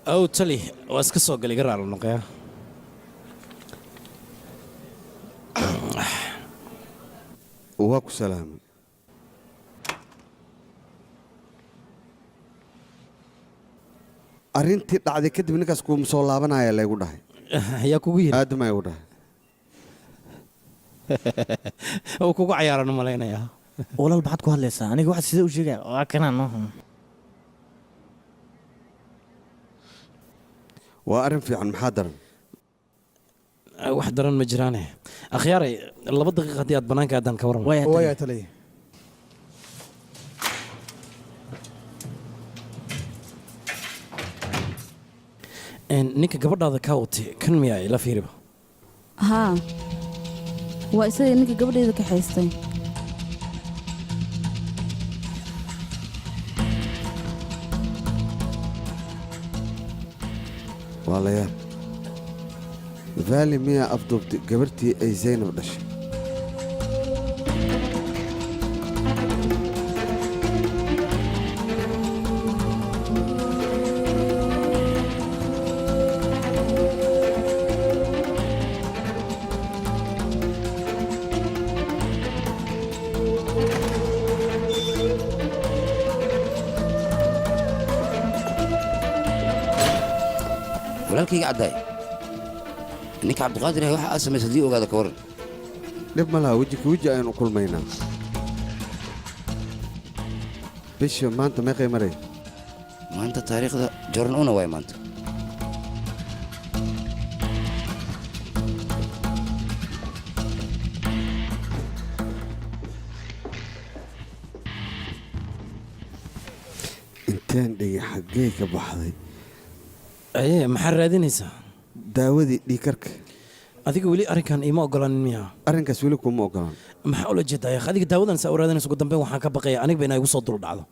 أو تلي واسك سوق اللي قرر النقيا واكو سلام أرنتي بعد كده منك أسكو مصلابنا يا اللي يقولها هي كوير هذا ما يقولها أو كوكو عيارنا مالينا يا ولا البعض كوه لسه أنا واحد سيد وشجع لكن أنا وأرن في عن محاضر واحد درن مجرانه أخياري اللي بدك غديات بنانك أدان كورم ويا تلي ninka gabadhaada ka watay kan miyaa ila fiiriba haa waa isaga ninka gabadheeda ka haystay والله فالي ميا أفضل قبرتي أي زينب دشي walaalkayga caddaay ninka cabdiqaadir ah waxa aad samaysay haddii ogaada ka waran dhib ma laha weji aynu kulmaynaa bisha maanta meeqay maray maanta taariikhda joran una waay maanta intaan dhigi xaggee ka baxday أيه محل رادينيسا daawadii dhiikarka adiga weli arrinkan iima ogolaanin miyaa arrinkaas weli kuma ogolaan maxaa ula jeedaa yaakh adiga daawadan saa u raadinaysa ugu dambeyn waxaan ka baqaya aniga bayna igu soo dul dhacdo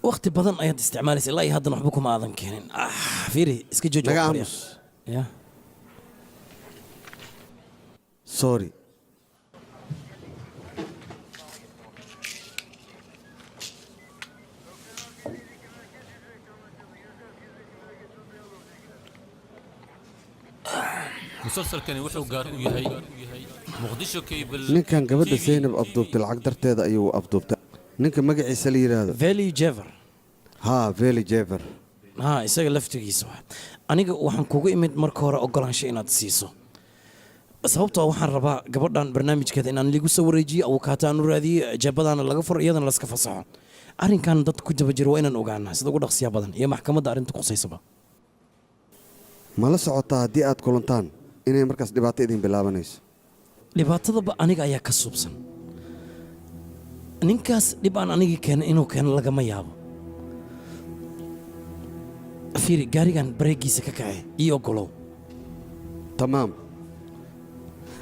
waqti badan ayaad isticmaalaysa ilaa iyo haddana waxba kuma aadan keenin fiiri iska jooji naga aamus ya sorry مسلسلكani wuxuu gaar u yahay muqdisho cable ninkan gabadha Zainab afduubtay lacag darteeda ayuu afduubtay ninka magaciisa la yiraahdo Valley Jever ha Valley Jever ha isaga laftigiisa aniga waxaan kugu imid marka hore ogolaansho inaad siiso sababtoo waxaan rabaa gabadhan barnaamijkeeda inaan ligu soo wareejiyo oo kaataan u raadiyo jabadana laga furo iyadana la iska fasaxo arrinkan dad ku daba jiro waa inaan ogaanaa sida ugu dhaqsiya badan iyo maxkamadda arrinta qusaysaba ma la socotaa haddii aad kulantaan inay markaas dhibaato idin bilaabanayso dhibaatadaba aniga ayaa ka suubsan ninkaas dhib aan anigii keenay inuu keeno lagama yaabo fiiri gaarigan bareegiisa ka kacay iyo ogolow tamaam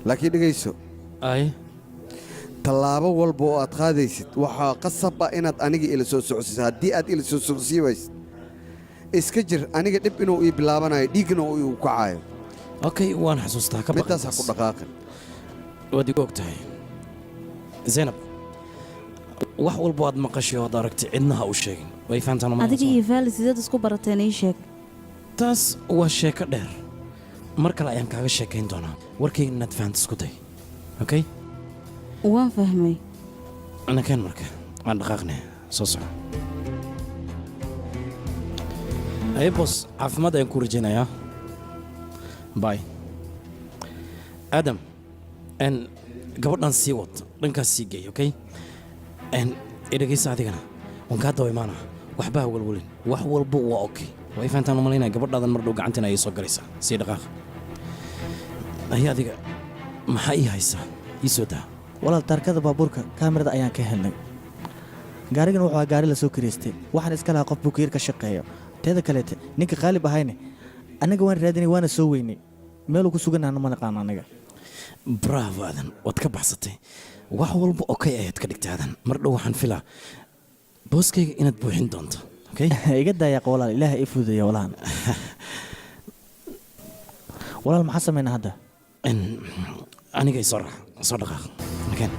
laakiin dhegayso ay tallaabo walba oo aad qaadaysid waxaa qasaba inaad aniga ila soo socodsiiso haddii aad ila soo socodsiibaysid iska jir aniga dhib inuu ii bilaabanayo dhiigna uu igu kacayo okay waan xasuustaa ka midaas ha ku dhaqaaqin waad igu og tahay zaynab wax walba aad maqashay oo aad aragtay cidna ha u sheegin way fahantaan ma adiga iyo Valley sideed isku barateen ii sheeg taas waa sheeko dheer mar kale ayaan kaaga sheekayn doonaa warkayga inaad fahanto isku day okay waan fahmay ana keen marka aan dhaqaaqnay soo soco ay boss caafimaad ayaan ku rajaynayaa باي آدم إن قبضنا سيوت رنكا سيجي أوكي إن إذا جيس عادينا ونكادوا إيمانا وحباه والولين وحول بو أوكي وإذا أنت نملينا قبضنا هذا المرة وقعنتنا يسوق جريسة سيد غاخ هي هذيك ما حقيقة هيسا يسودا ولا تركض بابورك كاميرا أيان كهلنا gaarigan wuxuu gaari la soo kireystay waxaan iska lahaa qof bukiir ka shaqeeyo teeda kale ninka qaalib ahayne anaga waan raadinay waana soo weynay meel uu ku suganaana ma naqaan anaga bravo adan wad ka baxsatay wax walba okay ayaad ka dhigtaadan mar dhow waxaan filaa booskayga inaad buuxin doonto okay iga daayaq walaal ilaahay i fududeeyo walaal walaal maxaa sameynaa hadda aniga soo dhaqaaq makeen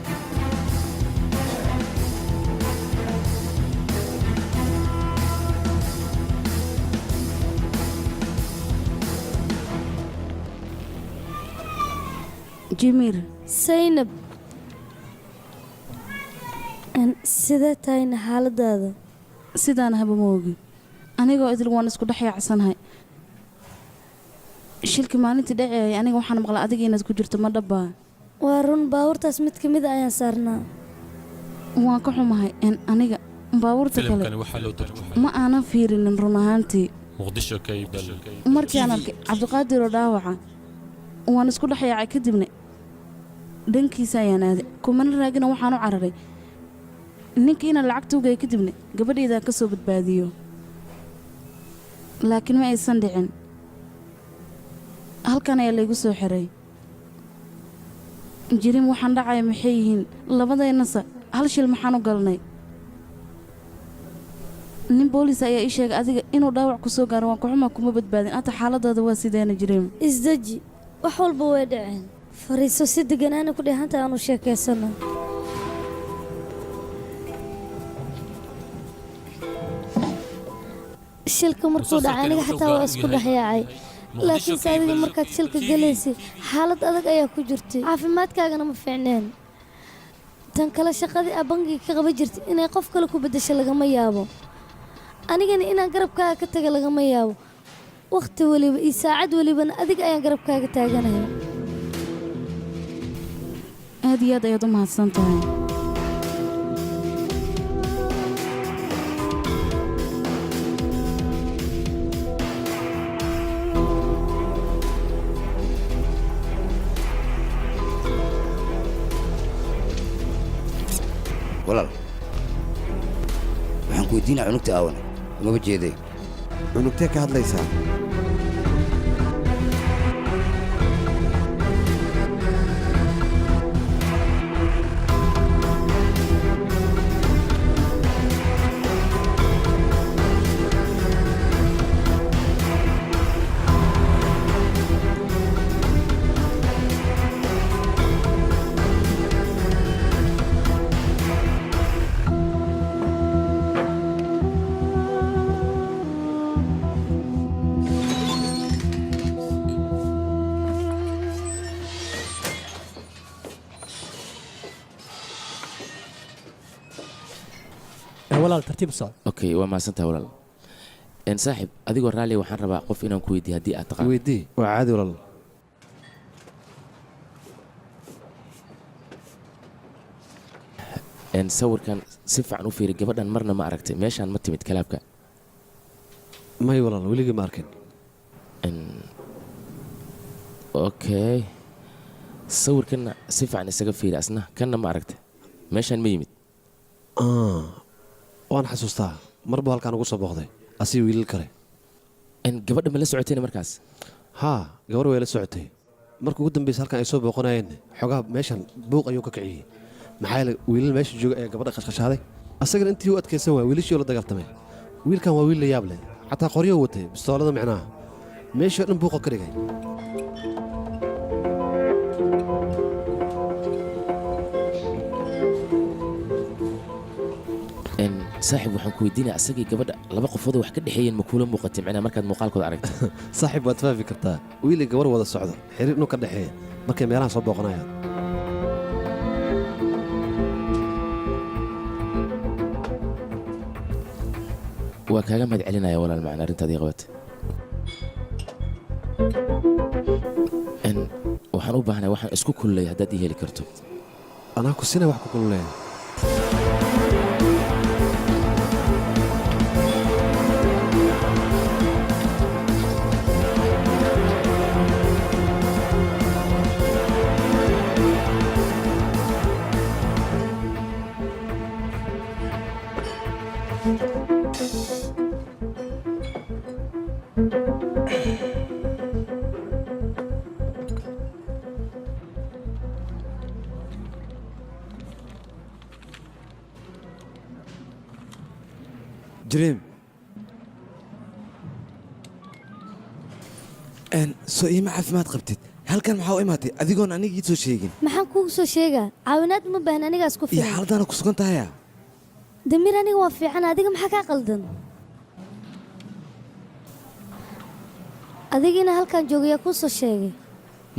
jimiir saynab sidee tahayna xaaladaada sidaan haba ma ogi anigoo idil waan isku dhex yaacsanahay shilkii maalintii dhacayay aniga waxaan maqlay adiga inaad ku jirto ma dhabbaa waa run baabuurtaas mid ka mid a ayaan saarnaa waan ka xumahay aniga baabuurta kale filimkani waxaa loo tarjumay ma aanan fiirinin run ahaantii muqdisho kaybal markii aan arkay cabdiqaadir oo dhaawaca waan isku dhex yaacay kadibna dhankiisa ayaan aaday kumana raagina waxaan u cararay ninkii inaan lacagta ugaya kadibna gabadhaydaan ka soo badbaadiyo laakiin ma aysan dhicin halkan ayaa laygu soo xiray jirim waxaan dhacaya maxay yihiin labadaynasa hal shil maxaan u galnay nin boolis ayaa ii sheegay adiga inuu dhaawac ku soo gaaro waan kuxumaa kuma badbaadin ata xaaladaada waa sideena jirim isdeji wax walba way dhaceen fariiso si deganaana ku dhehanta aanu sheekaysano shilka markuu dhacay aniga xataa waa isku dhexyaacay laakiinse adiga markaad shilka galaysay xaalad adag ayaa ku jirtay caafimaadkaagana ma fiicneen tan kale shaqadii aa bangiga ka qaban jirtay inay qof kale ku beddesho lagama yaabo anigana inaan garabkaaga ka taga lagama yaabo wakhti weliba iyo saacad welibana adiga ayaan garabkaaga taaganahay aad iyo aad ayaad u mahadsan tahay walaal waxaan ku weydiinaa cunugta aawan umaba jeeday cunugtee ka hadlaysaa walaal tartiib socod okay waa mahadsantahay walaal saaxib adigoo raalli waxaan rabaa qof inaan ku weydiiyo haddii aad taqaan weydii waa caadi walaal sawirkan si fiican u fiiri gabadhan marna ma aragtay meeshaan ma timid kalaabka may walaal weligii ma arkin okay sawirkanna si fiican isaga fiiri asna kanna ma aragtay meeshaan ma yimid waan xasuustaa marba halkaan ugu soo booqday asii wiilal kale gabadha ma la socotayna markaas haa gabar way la socotay marka ugu dambaysa halkan ay soo booqanayeen xogaha meeshan buuq ayuu ka kiciyey maxaa yeelay wiilal meesha jooga ayaa gabadha qashqashaaday asagana intii u adkaysan waaya wiilashii oo la dagaaltamay wiilkan waa wiil la yaab leh xataa qoryo watay bistoolada micnaha meeshii oo dhan buuqa ka dhigay saaxib waxaan ku weydiinaya asagii gabadha laba qofooda wax ka dhexeeyeen ma kuula muuqatay macnaa markaad muuqaalkooda aragtay saaxib waad fahmi kartaa wiilay gabar wada socdo xiriir inuu ka dhexeeya markay meelaha soo booqanayaan waa kaaga mahad celinaya walaal macna arrintaadii qabatay waxaan u baahnay waxaan isku kululay haddaad ii heli karto anaa ku sina wax ku kululaya jiriim soo iima caafimaad qabtid halkan maxaa u imaatay adigoon anigii soo sheegin maxaan kuugu soo sheegaa caawinaad uma baahna anigaas ku iyo filan xaaladaana ku sugan tahaya damiir aniga waa fiican adiga maxaa kaa qaldan adigiina halkan joogayaa kuu soo sheegay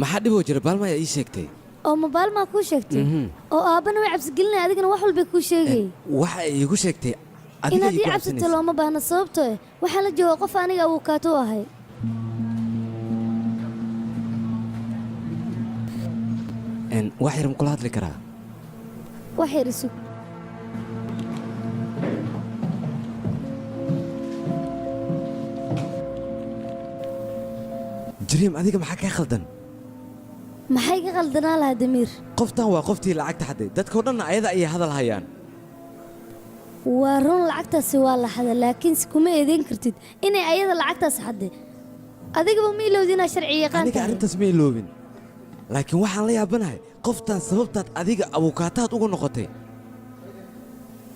maxaa dhiboo jira baalma ayaa ii sheegtay oo mobaal maa kuu sheegtay oo aabbana way cabsigelinaya adigana wax walbay kuu sheegay waxa ay iigu sheegtay adiga inaad ii igu cabsito cabsanaysa looma baahna sababtoo eh waxaa la jooga qof aniga abuukaato u ahay wax yar ma kula hadli karaa wax yar isug jiriim adiga maxaa kaa khaldan maxay ka qaldanaa lahaa damiir qoftan waa qoftii lacagta xadday dadkao dhanna ayada ayay hadal hayaan waa run lacagtaasi waa la xada laakiinse kuma eedayn kartid inay ayada lacagtaas xadday adigaba ma ilowdi inaad sharci yaqaan aniga tahay arrintaas ma iloobin laakiin waxaan la yaabanahay qoftan sababtaad adiga abuukaataad ugu noqotay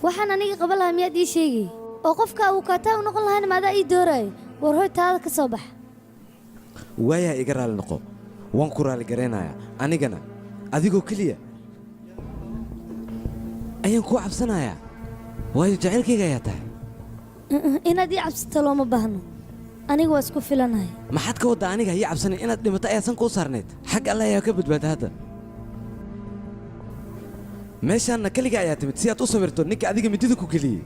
waxaan aniga qaban lahaa miyaad ii sheegay oo qofka abuukaataa u noqon lahaana maadaa ii dooraayo war hoy taada ka soo bax waayaha iga raali noqo waan ku raali garaynayaa anigana adigoo keliya ayaan kuu cabsanayaa waayo jacaylkayga ayaa tahay inaad ii cabsito looma baahno aniga waa isku filanahay maxaad ka waddaa aniga ii cabsanay inaad dhimato ayaa san kuu saarnayd xag alle ayaa ka badbaada hadda meeshaanna keliga ayaa timid si aad u sawirto ninka adiga midida ku geliyey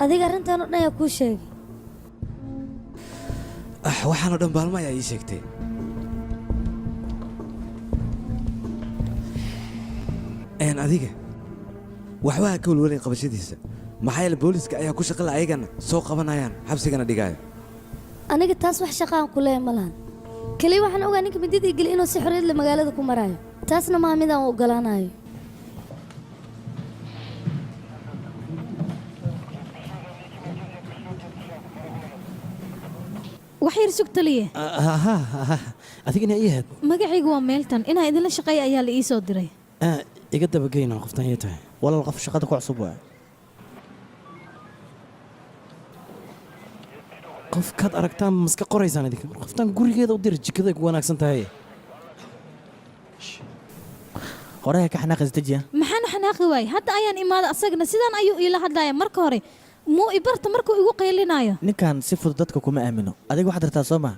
adiga arrintan oo dhan yaa kuu sheegay waxaanoo dhan baalmo ayaa ii sheegtay adiga waxba ha ka walwalayn qabashadiisa maxaa yeele booliiska ayaa ku shaqala ayagana soo qabanayaan xabsigana dhigaayo aniga taas wax shaqaan ku leeya ma lahan keliya waxaan ogaa ninka mididii geli inuu si xorriyad leh magaalada ku maraayo taasna maaha midaan u oggolaanayo wax yar sug taliye adigana ii ahayd magacaygu waa meeltan inaa idinla shaqeeya ayaa la ii soo diray iga dabageyna qoftan ii tahay walaal qof shaqada ku cusub waa qofkaad aragtaan maska qoraysaan idinka qoftan gurigeeda u dira jikaday ku wanaagsan tahay horeha ka xanaaqaysa dejiya maxaan xanaaqi waayey hadda ayaan imaada asagana sidaan ayuu iila hadlaya marka hore muu ibarta markuu igu qaylinaayo ninkan si fudud dadka kuma aamino adiga waxaad rabtaa soo maha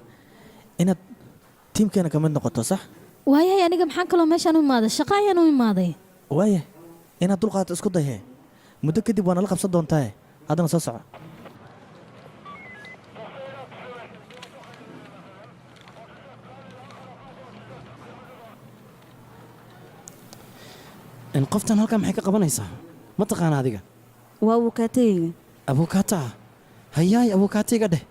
inaad tiimkeena ka mid noqoto sax waayahay aniga maxaan kaloo meeshaan u imaaday shaqa ayaan u imaaday waaya inaad dulqaato isku dayhe muddo kadib waa nala qabsan doontaae haddana soo soco qoftan halkaa maxay ka qabanaysaa ma taqaana adiga waa abuukaatayga abuukaata ah hayaay abuukaatayga dheh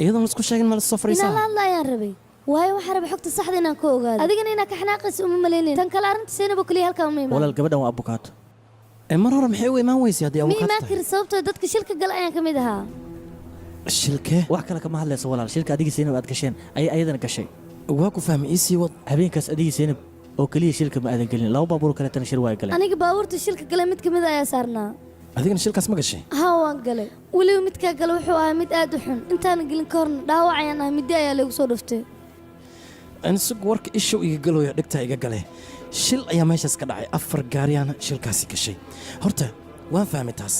iyadoon laisku sheegin ma la soo inaan la fariisaa hadla ayaan rabay waayo waxaan rabay xogta saxda inaan ka ogaado adigana inaad ka xanaaqaysa uma malaynayn tan kale arrinta seenabo keliya halkaa uma imaan walaal gabadhan waa abukaato mar hore maxay u imaan weysay haddii ma abuukaata imaan tahay karin sababtoo dadka shilka gala ayaan ka mid ahaa shilkee wax kale kama hadlayso walaal shilka adigii seynab aad gasheen ayay ayadana gashay waa ku fahmay ii sii wad habeenkaas adigii seynab oo keliya shilka ma aadan gelin laba baabuur kaleetana shir waa galeen aniga baabuurta shilka gala mid ka mid a ayaa saarnaa adigana shilkaas ma gashay haa waan galay weliba midkaa gala wuxuu ahaa mid aad u xun intaana gelin ka horna dhaawac ayaan ahaa middi ayaa lagu soo dhuftay insug warka ishow iga galooya dhegtaa iga gale shil ayaa meeshaas ka dhacay 4 gaariyaana shilkaasi gashay horta waan fahmay taas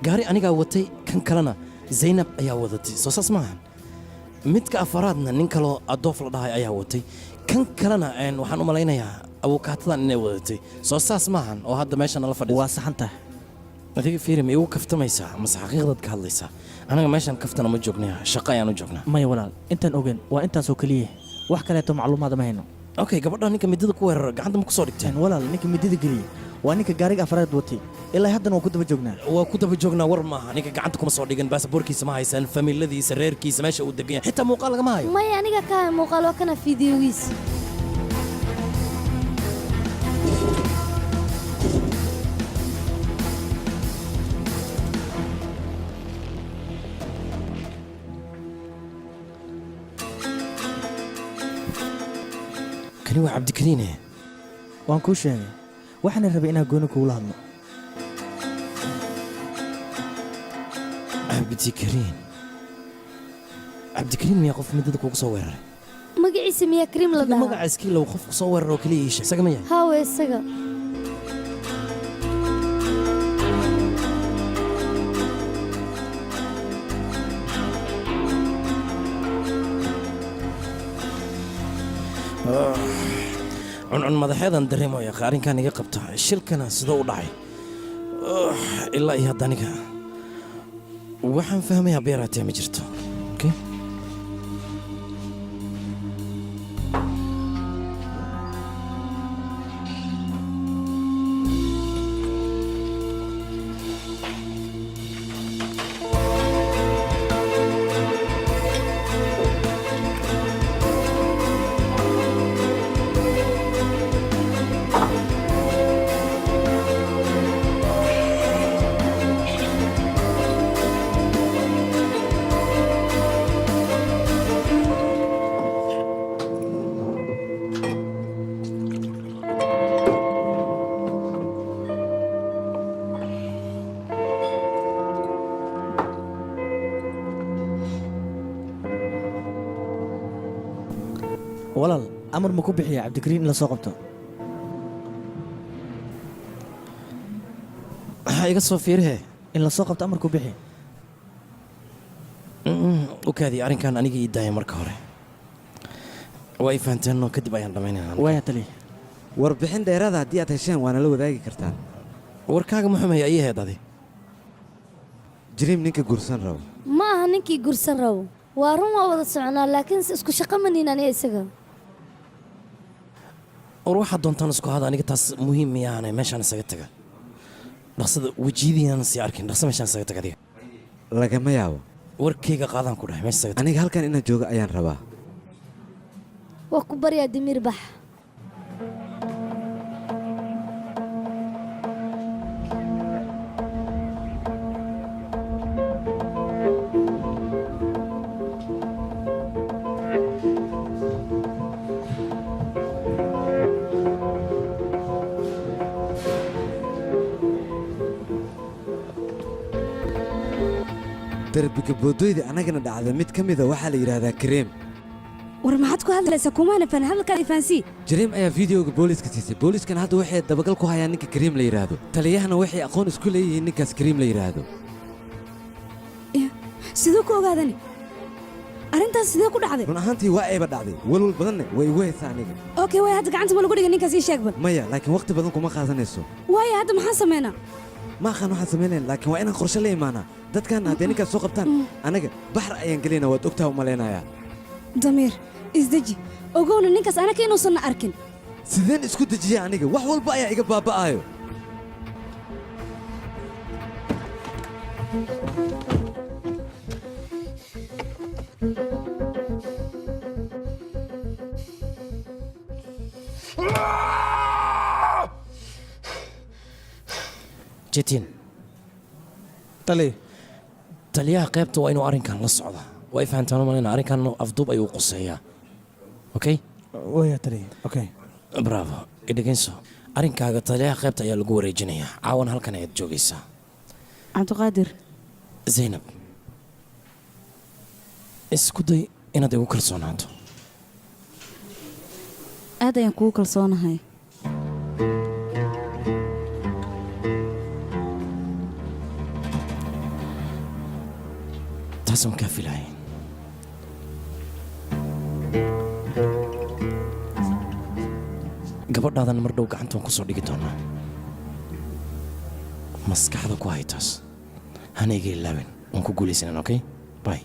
gaari anigaa watay kan kalena zaynab ayaa wadatay soo saas maahan midka afaraadna nin kaloo adoof la dhahay ayaa watay kan kalena waxaan u malaynayaa abuukaatadan inay wadatay soo saas maahan oo hadda meesha nala fadhiya waa saxan tahay adiga fiiri ma igu kaftamaysaa mase xaqiiqdaad ka hadlaysaa anaga meeshan kaftana ma joognaya shaqo ayaan u joognaa maya walaal intaan ogeyn waa intaasoo keliya wax kaleeto macluumaada ma hayno okay gabadha ninka midada ku weerara gacanta ma ku soo dhigteen walaal ninka midada geliya waa ninka gaariga afraad watay ilaa haddana waa ku daba joognaa waa ku daba joognaa war maaha ninka gacanta kuma soo dhigan baasaboorkiisa ma haysan famiiladiisa reerkiisa meesha uu degan yahay xitaa muuqaal lagama hayo maya aniga ka hay muuqaal waa kana fiidiyogiisa kani waa cabdikariine waan kuu sheegay waxaana rabay inaan gooni kuula hadlo cabdikariin miyaa qof midada kuugu soo weeraray magaciisa miyaa kariim la dhahaa magaca iskiilow qofku soo weerar oo keliya iisha isaga ma yahay haa waa isaga cuncun madaxeedan dareemaya arrinkan iga qabta shilkana sidoo u dhacay ilaa iyo hadda aniga waxaan fahmayaa beeraatee ma jirto okay? walaal amar ma ku bixiya cabdikariin in la soo qabto waxaa iga soo fiirihee in la soo qabto amar ku bixi u kaadii arrinkan aniga ii daaya marka hore waa ay fahanteeno kadib ayaan dhammaynayna waaya taliya warbixin dheeraada haddii aad hesheen waana la wadaagi kartaan warkaaga muxumeya ayay heedadi jiriim ninka gursan rabo ma aha ninkii gursan rabo waa run waa wada soconaa laakiinse isku shaqo maniin aniga isaga war waxaad doontaan isku hada aniga taas muhiim miyaane meeshaan isaga taga dhaqsada wejiyadiinaan sii arkin dhaqsa meeshaan isaga taga adiga lagama yaabo warkayga qaadaan ku dhahay meesha isaga taga aniga halkan inaan jooga ayaan rabaa waa ku baryaa dimiir bax darbiga boodooyda annagana dhacda mid ka mida waxaa la yidhaahdaa kareem war maxaad ku hadlaysaa kumaana fahmin hadalkaad ifaansii jariim ayaa fideoga booliiska siisay booliiskana hadda waxay dabagal ku hayaan ninka kariim la yidhaahdo taliyahana waxay aqoon isku leeyihiin ninkaas kariim la yidhaahdo siduu ku ogaadani arrintaas sidee ku dhacday run ahaantii waa ayba dhacday walwal badanna way igu haysaa aniga okay waay hadda gacanta ma lagu dhigay ninkaas ii sheegba maya laakiin waqti badan kuma qaadanayso waaya hadda maxaan samaynaa ma aqaan waxaan samaynayn laakiin waa inaan qorshe la imaanaa dadkaanna hadday ninkaas soo qabtaan anaga baxr ayaan gelaynaa waad ogtaha u malaynayaa damiir isdeji ogowna ninkaas anaka inuusanna arkin sideen isku dejiya aniga wax walba ayaa iga baaba'aayo jitiin taliyaha qaybta waa inuu arrinkan la socdaa waa ay fahantaan umalayna arrinkan afduub ayuu quseeyaa okay waya taliya okay bravo idhegayso arrinkaaga taliyaha qaybta ayaa lagu wareejinayaa caawan halkan ayaad joogaysaa cabdiqaadir zaynab isku day inaad igu kalsoonaato aad ayaan kugu kalsoonahay taasaan kaa filahay gabadhaadan mar dhow gacantaan ku soo dhigi doonaa maskaxda ku hay taas hana iga ilaawin waan ku guulaysanan okay bay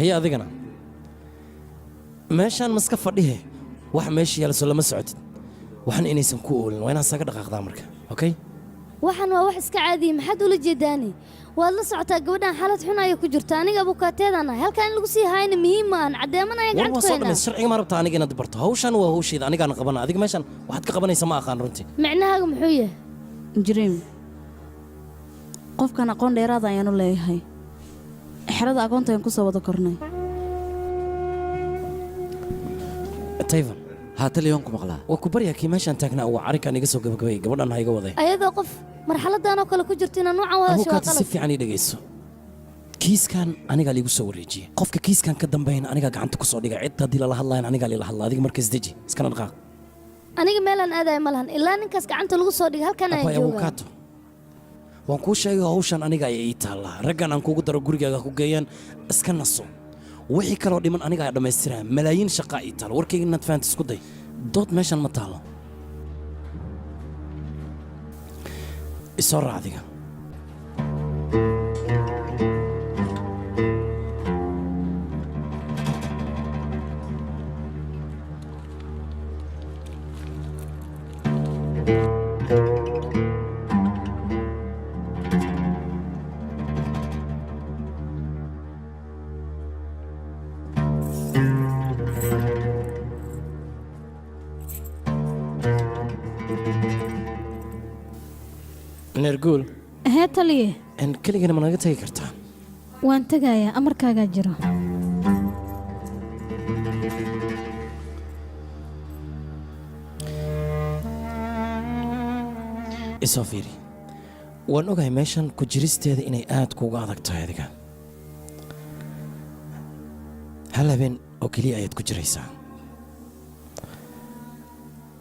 haye adigana meeshaan maska fadhihe wax meesha yaalso lama socotid waxan inaysan ku oolin waa inaan saga dhaqaaqdaa marka okay waxaan waa wax iska caadiya maxaad ula jeedaani waad la socotaa gabadhan xaalad xun ayay ku jirta aniga abukaateedana halkan in lagu sii hayna muhiim maahan caddeemanaya war waa soo gacanta dhammays sharciga ma rabtaa aniga inaad barto hawshan waa hawsheeda anigaana qabana adiga meeshan waxaad ka qabanaysa ma aqaan runtii micnahaaga muxuu yahay jiriim qofkan aqoon dheeraada ayaanu leeyahay xerada aqoonta ayaan ku soo wada kornay tayvan haa taliyoon ku maqlaa waa ku baryaa kii meeshaan taagnaa waa arrinkan iga soo gabagabayay gabadhan ha iga waday ayadoo qof marxaladan oo kale ku jirta inaan nuucan wada abukaati si shaqo fiican ii dhegayso kiiskan anigaa liigu soo wareejiyey qofka kiiskan ka dambayna anigaa gacanta ku soo dhigay cid haddii lala hadlayan anigaa lila hadla adiga markaas deji iskana dhaqaaq aniga meelaan aadaya ma lahan ilaa ninkaas gacanta lagu soo dhigay halkan ayaan abay joogaa abukaato waan kuu sheegay hawshan aniga ayaa ii taallaa raggan aan kugu daro gurigaaga ku geeyaan iska naso wixii kaloo dhiman aniga ayaa dhammaystiraya malaayiin shaqaa ii taalo warkayga inaad fahanti isku day dood meeshan ma taalo isoo raac adiga nerguul hee taliye keligana ma naga tagi kartaa waan tegayaa amarkaagaa jiro isoo fiiri waan ogahay meeshan ku jiristeeda inay aad kuuga adag tahay adiga hal habeen oo keliya ayaad ku jiraysaa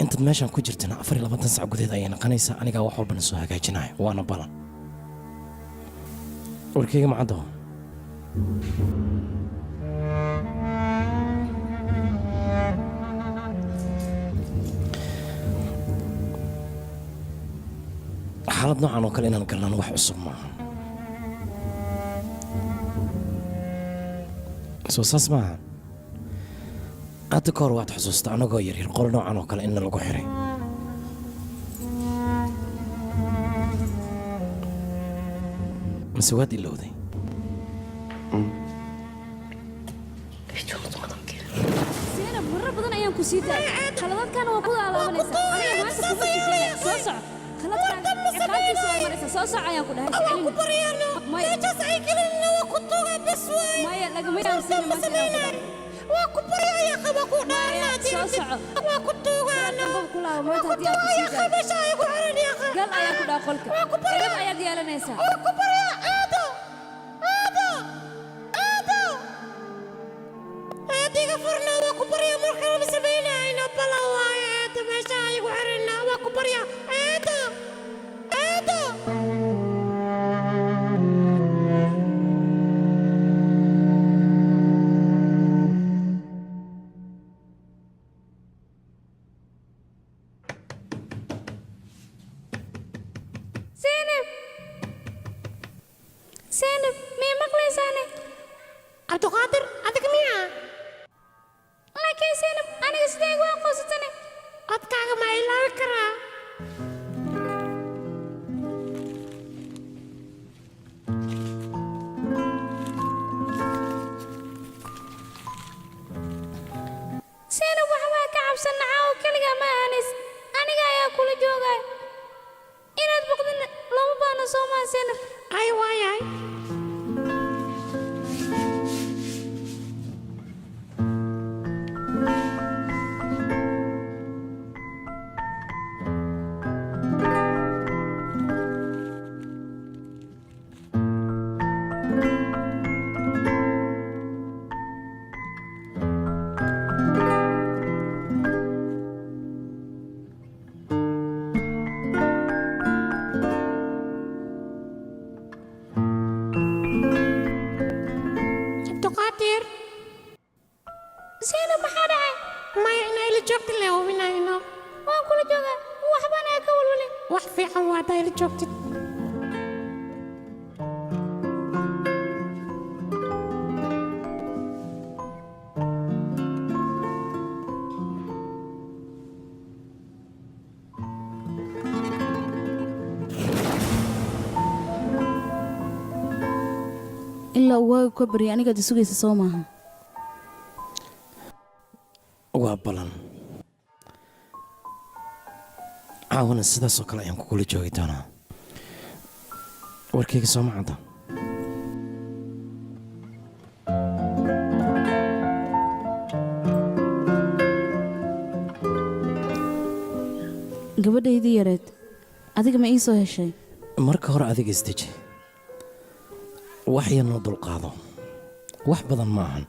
intaad meeshaan ku jirtana 24 sac gudaheed ayay naqanaysaa anigaa wax walbana soo hagaajinaya waana balan warkayga macaddaho xaalad noocan oo kale inaan galnaan wax cusub maaha soo saas maaha hadda ka hor waad xusuusta annagoo yaryar qolo noocan oo kale inna lagu xiray mise waad ilowday Zainab marar badan ayaan ku sii daayay khaladadkana waa ku laalaabanaysaa aniga maanta kuma shaqeeya soo soco khaladkan ciqaabtiisa waa maraysaa soo soco ayaan ku dhahay waa ku baryaano meeshaas ay gelin waa ku tuuga bas waay maya lagama yaabsana maanta waa ku baryaaya qaba ku dhaarnaa soo soco waa ku tuugaana qaba ku laabo maanta hadii aad ku sii daayay meesha ay ku xiran yahay gal ayaan ku dhaa qolka waa ku baryaa ayaad yeelanaysaa waa ku baryaa aado adiga furna waa ku baryaa markaa ma sameynayna bala waaye aado meesha ay ku xiran waa ku baryaa aado Zainab miyay maqlaysaane cabdiqaadir adiga miyaa laakiin Zainab aniga sidee igu aqoonsatane codkaaga ma ilaawi karaa Zainab waxbaa ka cabsan nacaawo keligaa ma aanis aniga ayaa kula joogay inaad boqdin lama baana soo maa Zainab ay waayay Zainab maxaa dhacay maya inaa ila joogtid le hubinayno waan kula joogaa waxbana ka walwalin wax fiican waa haddaa ila joogtid ilaa waaga ka barya anigaad isugaysa soo maaha waa balan caawana sidaasoo kale ayaan kugula joogi doonaa warkayga soo ma cadda gabadhaydii yareed adiga ma ii soo heshay marka hore adiga isdeji wax yarnoo dulqaado wax badan ma ahan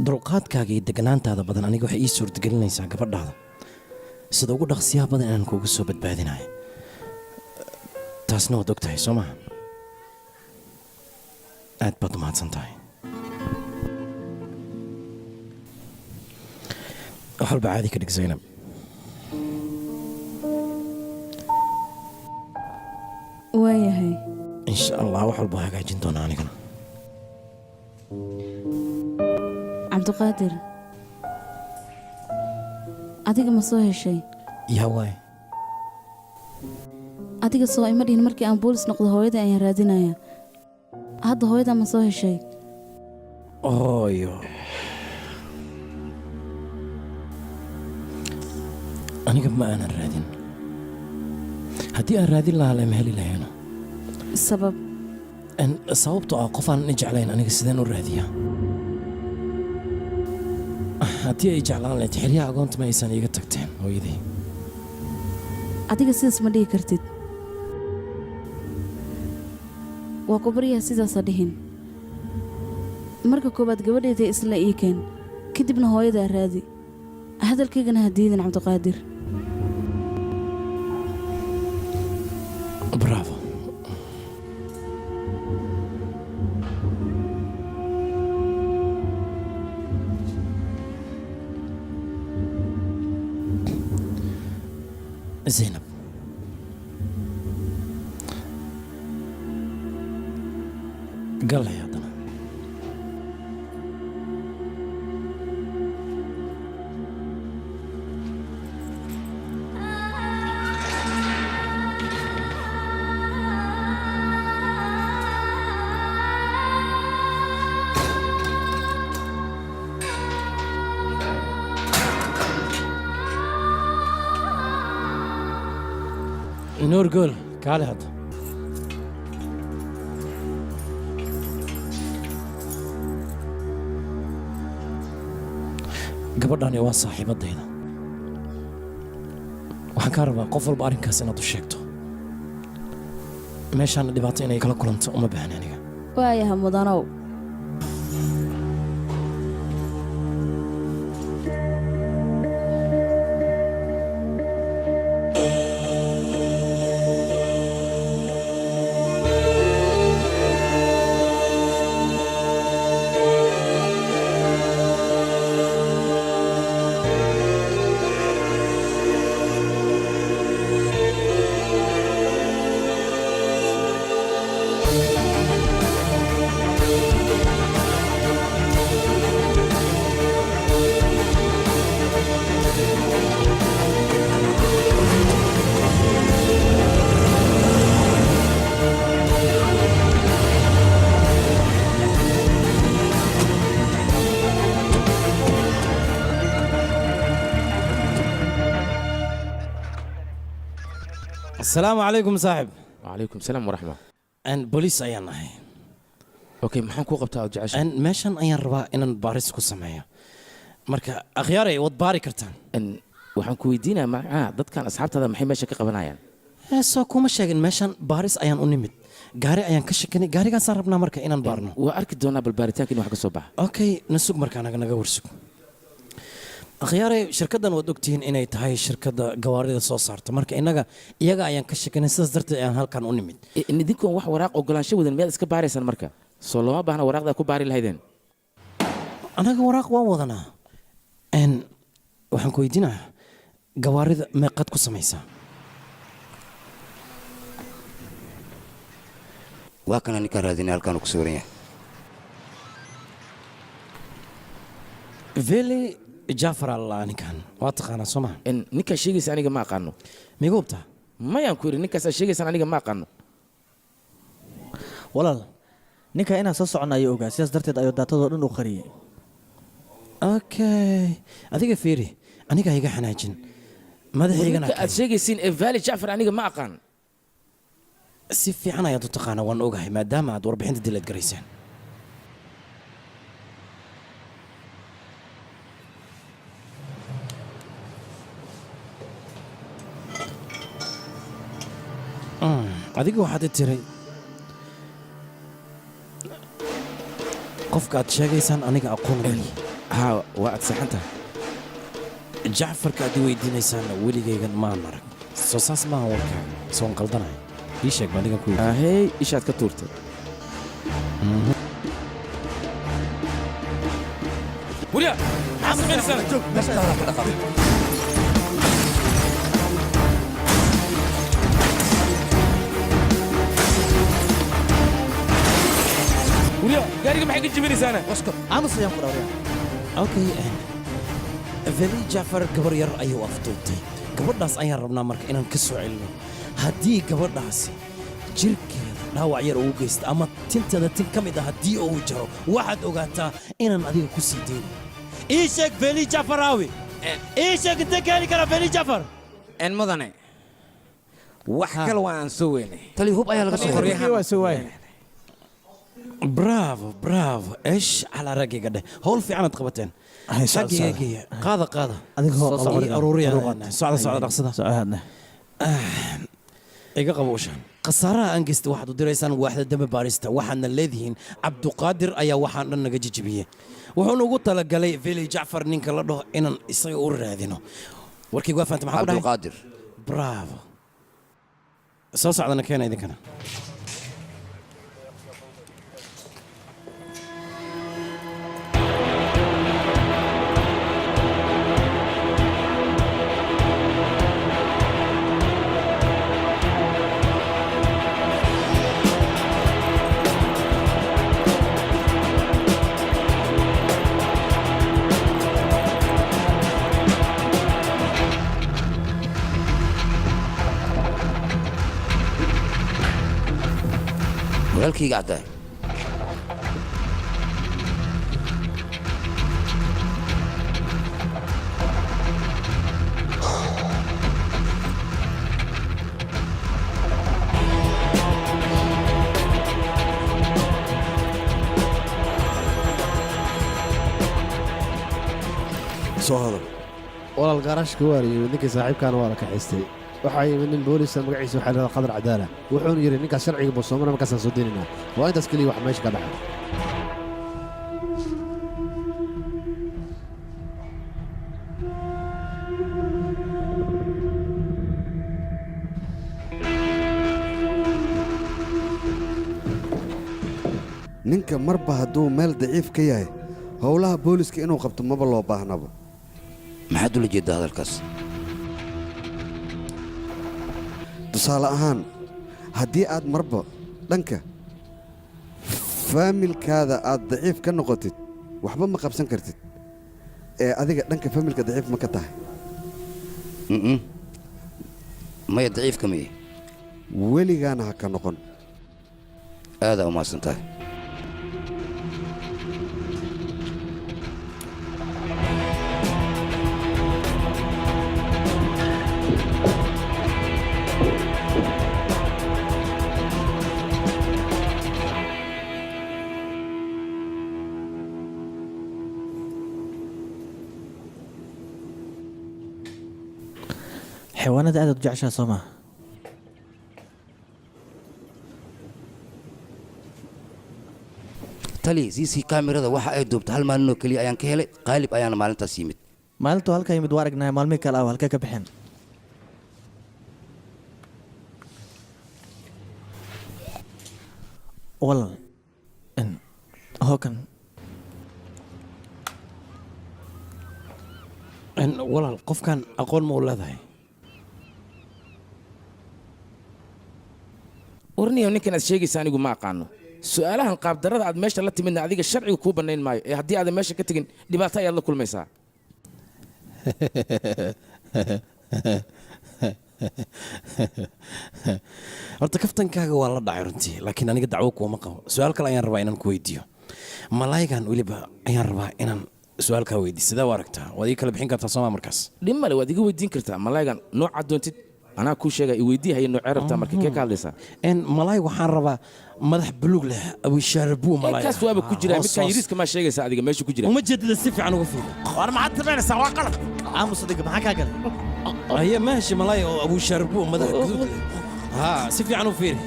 dulqaadkaaga iyo deganaantaada badan aniga waxay ii suurtagelinaysaa gabadhaada sida ugu dhaqsiyaha badan inaan kuuga soo badbaadinayo taasna waad og tahay soo maha aad baad u mahadsan tahay wax walba caadi ka dhig Zaynab. waayahay insha allah wax walba hagaajin doonaa anigana. cabdiqaadir adiga ma soo heshay yaa waay adiga soo ima dhihin markii aan boolis noqdo hooyada ayaan raadinaya hadda hooyada ma soo heshay ooyo aniga ma aanan raadin haddii aan raadin lahaa lama heli lahayn sabab sababtoo ah qof aan jeclayn aniga sideen u raadiyaa haddii ay jeclaan lahayd xilyaha agoonta ma aysan iiga tagteen hooyaday adiga sidaas ma dhihi kartid waa ku baryaha sidaasa dhihin marka koowaad gabadheeda isla ii keen kadibna hooyadaa raadi hadalkaygana ha diidin cabdiqaadir bravo Zainab قال يا ضنا نور قول تعال هذا gabadhani waa saaxiibadayda waxaan kaa rabaa qof walba arrinkaas inaad u sheegto meeshaana dhibaato inay kala kulanto uma baahna aniga waayaha mudanow السلام عليكم صاحب. وعليكم السلام ورحمة. أن بوليس أيان هاي. أوكي محن كو قبتها وجعش. أن ماشان أيان ربا إن باريس كو سمايا. مركا أخياري وضباري كرتان. أن وحن كويدينا مع ضد كان أصحاب هذا محي ماشي كقبنايا. سو كو مشاغن ماشان باريس أيان أنمت. غاري أيان كشكني غاري كان صاربنا مركا إنان بارنو. وأركد دونا بالباريتان كنو حق الصباح. أوكي نسوق مركا نغا ورسوق. akhyaare shirkaddan waad ogtihiin inay tahay shirkadda gawaarida soo saarta marka inaga iyaga ayaan ka sheekanay sidaas darteed ayaan halkan u nimid idinkoon wax waraaq ogolaansho wadan miyaad iska baaraysaan marka soo lama baahna waraaqda ku baari lahaydeen anaga waraaq waan wadanaa waxaan ku weydiinayaa gawaarida meeqaad ku samaysaa waa kana ninkaan raadinay halkaan ku sawiran yahay veli جعفر الله نكان واتقانا سما إن نكا شيء ساني جماعة قانو ميقوبتا ما ينكر نكا شيء ساني جماعة قانو ولا نكا أنا سأصعنا يوجا سياس درت أيو داتا دورن أخرى أوكي أديك فيري أنا كهيجا حناجين ماذا هيجا نكا شيء سين فالي جعفر أنا جماعة قان سيفي أنا يا تقانا وان أوجا ما دام دور بحين دلت جريسان adigu waxaad tiray qofka aad sheegaysaan aniga aqoon weli haa waa ad saxanta jacfarka aad weydiinaysaan weligaygan maan arag soo saas maaha warkaaga soon qaldanahay ii sheeg baan adigan ku yidhi ahey ishaad ka tuurtay وليا وليا قاري ما حيجي جبني سنة اسكت عامل صيام قراريا اوكي فيلي جعفر gabar yar ayuu afduubtay gabadhaas ayaan rabnaa marka inaan ka soo celino haddii gabadhaasi jirkeeda dhaawac yar uu geysto ama tinteeda tin ka mid ah haddii uu jaro waxaad ogaataa inaan adiga ku sii deyno ii sheeg veli jafar aawi ii sheeg intee ka heli kara veli jafar en mudane wax kale waa aan soo weynay tali hub ayaa laga soo qoryaha waa soo waayay برافو برافو ايش على رقيقة ده هول في عمد قبتين رقيقة قاضة قاضة هذيك هو أرورية صعدة رقصة سعادنا إيقا قبوشان قصارها أنقست واحد ودريسان واحد دم باريستا واحد الذين عبد القادر أيا واحد لنا جيجبيه وحنا قلت لك قالي فيلي جعفر نينك الله إن يصير هذينه وركي قوافة أنت محمد عبد القادر برافو صوص عدنا كان إذا كان walaalkayga caddaay soo hadal walaal gaaraashka waa la yimid ninkii saaxiibkaana waa la kaxaystay waxaa yimid nin boolisa magaciisa waxaa la qadar cadaala wuxuuna yidhi ninkaas sharciga bosoomana markaasaan soo deynaynaa waa intaas keliya wax meesha ka dhacay ninka marba hadduu meel daciif ka yahay howlaha booliska inuu qabto maba loo baahnaba maxaad ula jeeddaa hadalkaas tusaale ahaan haddii aad marba dhanka faamilkaada aad daciif ka noqotid waxba ma qabsan kartid ee adiga dhanka faamilka daciif ma ka tahay maya daciifka miye weligaana ha ka noqon aadaa umahadsan tahay xayawaanada aad u jeceshaa soo maaha tali siisii kaamirada waxa ay duubta hal maalinoo keliya ayaan ka helay qaalib ayaana maalintaas yimid maalintuu halkaa yimid waa aragnaa maalmihii kale ah halkee ka baxeen walal hookan walaal qofkan aqoon ma u leedahay warniyow ninkan aad sheegaysa anigu ma aqaano su'aalahan qaabdarrada aad meesha la timidna adiga sharciga kuu bannayn maayo ee haddii aadan meesha ka tegin dhibaato ayaad la kulmaysaa horta kaftankaaga waa la dhacay runtii laakiin aniga dacwo kuuma qabo su-aal kale ayaan rabaa inaan ku weydiiyo malaayigan weliba ayaan rabaa inaan su-aal kaa weydiiyo sidee u aragtaa waad ii kala bixin kartaa soomaa markaas dhib male waad iga weydiin kartaa malaayigan noocaad doontid anaa kuu sheega i weydii haya noocee rabtaa marka kee ka hadlaysaa malaay waxaan rabaa madax buluug leh abushaarabuu malaay kaas waaba ku jira midkaan yariiska maa sheegaysaa adiga meesha ku jira uma jeedada si fiican uga fiiri war maxaad samaynaysaa waa qalad aamus adiga maxaa kaa galay هي ماشي ملاي ابو شربو مدح قدود ها سيفي عنو فيري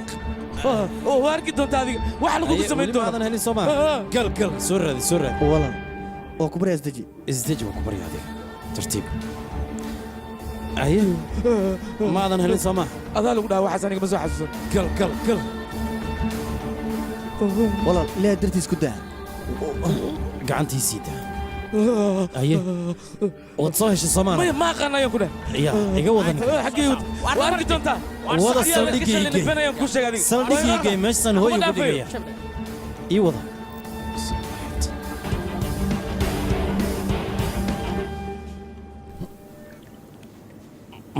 واركي دونت هذه واحد لو سمين دون هذا هني سوما قل سر هذه سر والله وكبري ازدجي وكبري هذه ترتيب ايوه ما هذا هني سوما هذا لو دا واحد ثاني بس واحد قل والله لا درتي اسكت قعنتي سيده aye wad soo heshay soomaana maya ma aqaan ayaan ku dheh ya iga wadan xaggee waa arki doontaa wada saldhigii meeshan hooyo ku dhigaya ii wada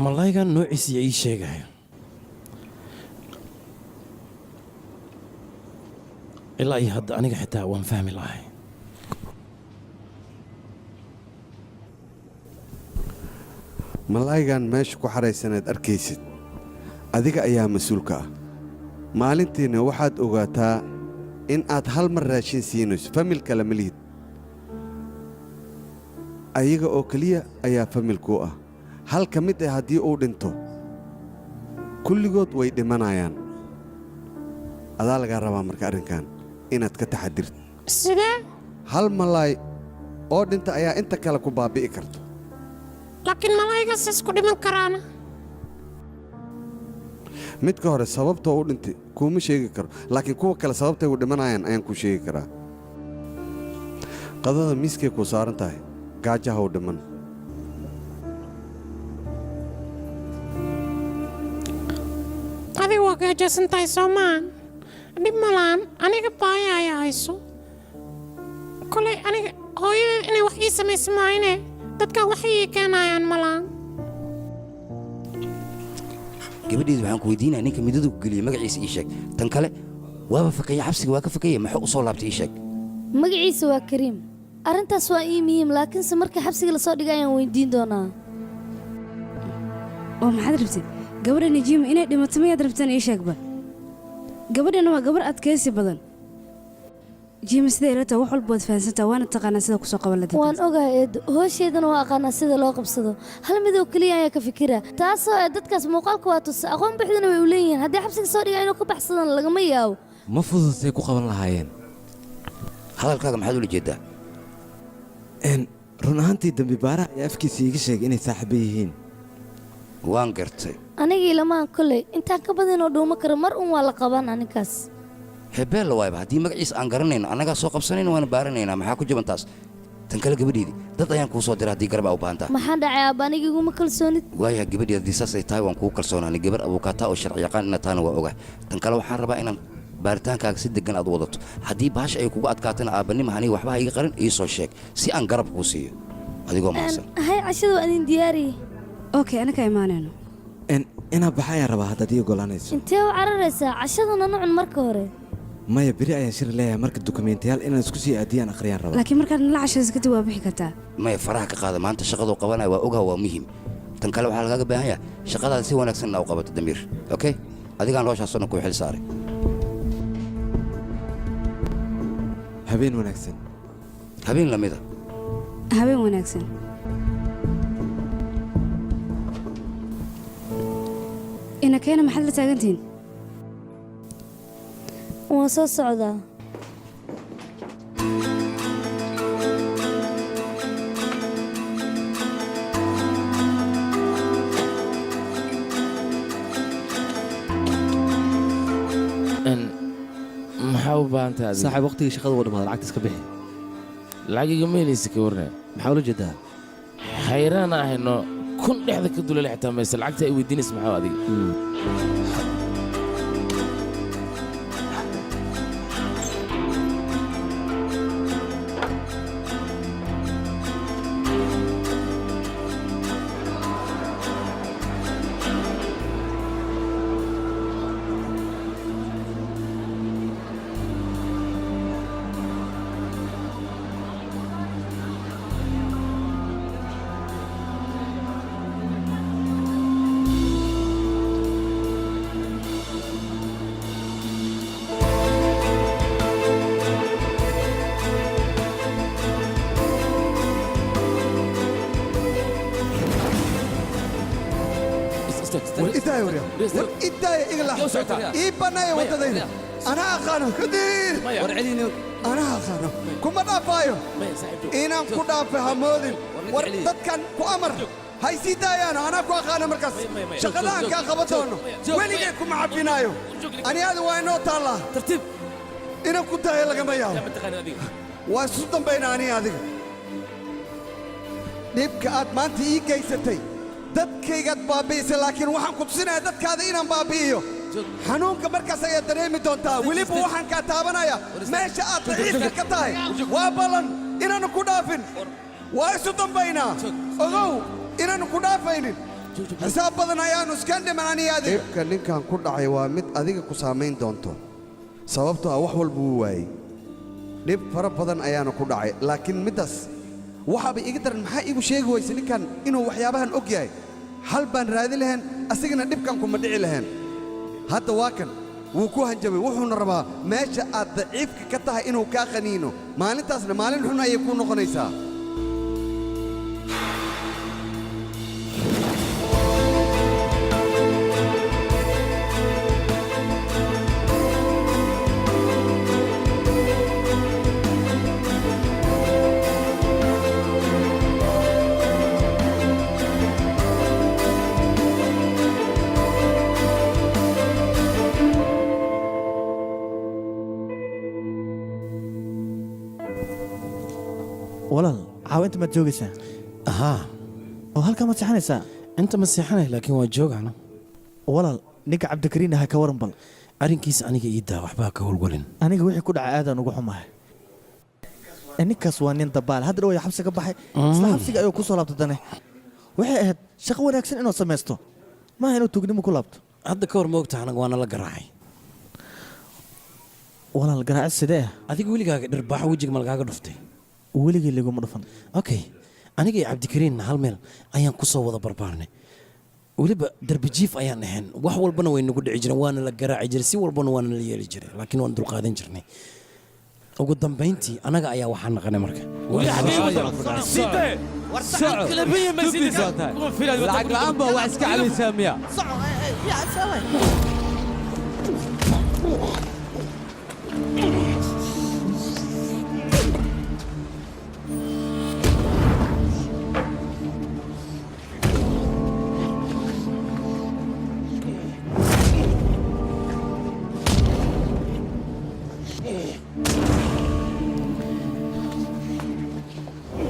malaygan noociisa ii sheegaya ilaa iyo hadda aniga xitaa waan fahmi lahay malaygan meesha ku xaraysanaad arkaysid adiga ayaa mas-uulka ah maalintiina waxaad ogaataa in aad hal mar raashin siinayso famil kale ma lihid ayaga oo keliya ayaa familkuu ah hal ka mid ah haddii uu dhinto kulligood way dhimanayaan adaa lagaa rabaa marka arrinkan inaad ka taxadirto sidee hal malaay oo dhinta ayaa inta kale ku baabi'i karto laakiin malaygaas isku dhiman karaana midka hore sababtoo u dhintay kuuma sheegi karo laakiin kuwa kale sababtay u dhimanayaan ayaan kuu sheegi karaa qadada miiskay kuu saaran tahay gaajaha u dhiman adiga waa gaajaysan tahay soomaan dhib malaan aniga baaya ayaa hayso kolay aniga hooyadeed inay wax ii samaysa maayne dadka waxay ii keenayaan malaan gabadheedu waxaan ku weydiinaya ninka midadu ku geliyey magaciisa ii sheeg tan kale waaba fakaya xabsiga waa ka fakaya maxuu u soo laabtay ii sheeg magaciisa waa kariim arrintaas waa ii muhiim laakiinse marka xabsiga lasoo dhigay ayaan weydiin doonaa oo maxaad rabtid gabadha najiima inay dhimato mayaad rabtaan ii sheegba gabadhana waa gabar adkaysi badan jiima siday ila tahay wax walba waad fahansantaa waana taqaanaa sida kusoo qaban ladib waan ogahay eedo hoosheedana waa aqaanaa sida loo qabsado hal mid oo keliya ayaa ka fikira taasoo dadkaas muuqaalka waa tusa aqoon buuxdana way u leeyihiin haddii xabsiga soo dhigaa inuu ka baxsadaan lagama yaabo ma fududtay ku qaban lahaayeen hadalkaaga maxaad ula jeedaa run ahaantii dembi baaraha ayaa afkiisa iiga sheegay inay saaxiibo yihiin waan gartay anigii lamaan kolley intaan ka badanoo dhuuma kara mar un waa la qaban aninkaas hebeella waayba haddii magaciisa aan garanayno annagaa soo qabsanayna waana baaranaynaa maxaa ku jaban taas tan kale gabadheedii dad ayaan kuu soo dira haddii garab aa u baahan taha maxaan dhacay aabba aniga iguma kalsoonid waayaha gabadheed haddii saas ay tahay waan kugu kalsoonaanay gabar abuukaataa oo sharci yaqaan inaad tahana waa ogahay tan kale waxaan rabaa inaan baaritaankaaga si deggan aad u wadato haddii baasha ay kugu adkaatana aabbanima aniga waxba ha iga qarin ii soo sheeg si aan garab kuu siiyo adigoo mahadsan hay cashada waa idin diyaariye okay anaka imaanayno inaa baxa ayaan rabaa haddaad ii ogolaanayso intee u cararaysaa cashaduna nucun marka hore maya beri ayaan shir leeyahay marka dukumentiyaal inaan isku sii aadiyaan akhriyaan rabaa laakiin markaad nala cashaysa kadib waa bixi kartaa maya faraha ka qaada maanta shaqaduu qabanaya waa ogaha waa muhiim tan kale waxaa lagaaga baahan yaha shaqadaada si wanaagsan inaa u qabato damiir okay adigaan hooshaasoo dhan kuu xil saaray habeen wanaagsan habeen lamida habeen wanaagsan inakeena maxaad la taagantihiin waan soo socdaa maxaa u baahan tahay adiga saaxiib waqtigii shaqada wuu dhamaaday lacagta iska bixi lacagiga meelaysa ka warnaa maxaa ula jeedaa xayraan ahayno kun dhexda ka dulale xitaa mayse lacagta ay weydiinaysa maxaa adiga iibbanaya waddadayda anaa aqaano kadiir anaa aqaano kuma dhaafaayo inaan ku dhaafa hamoodin war dadkan ku amar hay sii daayaano anaa ku aqaano markaas shaqadahan kaa qaban doono weligay kuma cabinaayo aniada waa inoo taallaa inaan ku daayo lagama yaabo waa isu dambayna aniga adiga dhibka aad maanta ii geysatay dadkaygaad baabi'isay laakiin waxaan ku tusinayaa dadkaada inaan baabi'iyo xanuunka markaas ayaad dareemi doontaa weliba waxaan kaa taabanaya meesha aad daciifka ka tahay waa ballan inaanu ku dhaafin waa isu dambaynaa ogow inaanu ku dhaafaynin xisaab badan ayaannu iska dhiman aniga adiga dhibka ninkan ku dhacay waa mid adiga ku saamayn doonto sababtoo ah wax walba wuu waayey dhib fara badan ayaana ku dhacay laakiin middaas waxaaba iga daran maxaa iigu sheegi wayse ninkan inuu waxyaabahan og yahay hal baan raadi lahayn asigana dhibkan kuma dhici lahayn hadda waa kan wuu ku hanjabay wuxuuna rabaa meesha aad daciifka ka tahay inuu kaa qaniino maalintaasna maalin xun ayay kuu noqonaysaa walaal caawa inta maad joogaysaa haa oo halkaa maad seexanaysaa inta ma seexanay laakiin waa joogana walaal ninka cabdikariin ahaa ka waran bal arrinkiisa aniga ii daa waxbaa ka howlwalin aniga wixii ku dhacay aadaan ugu xumahay ninkaas waa nin dabaal hadda dhawaya xabsi ka baxay isla xabsiga ayuu ku soo laabta dane waxay ahayd shaqo wanaagsan inuu samaysto maaha inuu tugnimo ku laabto hadda ka hor moogta anaga waana la garaacay walaal garaacis sidee adiga weligaaga dhirbaaxo wejiga ma lagaaga dhuftay weligii liguma dhufan okay aniga iyo cabdikariinna hal meel ayaan ku soo wada barbaarnay weliba darbijiif ayaan ahayn wax walbana way nagu dhici jireen waana la garaaci jiray si walbana waana la yeeli jiray laakiin waan dulqaadan jirnay ugu dambayntii anaga ayaa waxaa naqanay marka lacag la'aan baa wax iska cabaysaa miya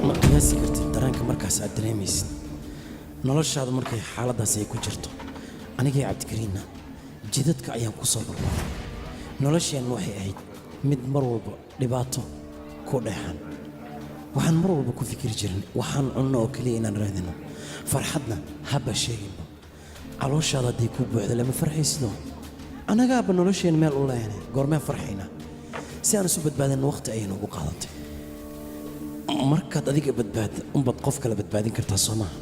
ma qiyaasi kartid dareenka markaas aad dareemaysid noloshaada markay xaaladdaas ay ku jirto anigii cabdikariinna jidadka ayaan ku soo barbaaray nolosheenna waxay ahayd mid mar walba dhibaato ku dheexan waxaan mar walba ku fikiri jirin waxaan cunno oo keliya inaan raadino farxadna haba sheeginba calooshaada hadday kuu buuxda lama farxaysidoo annagaaba nolosheen meel u leeyanay goormeen farxaynaa si aan isu badbaadinna wakhti ayay noogu qaadatay markaad adiga badbaadda unbaad qof kale badbaadin kartaa soo maaha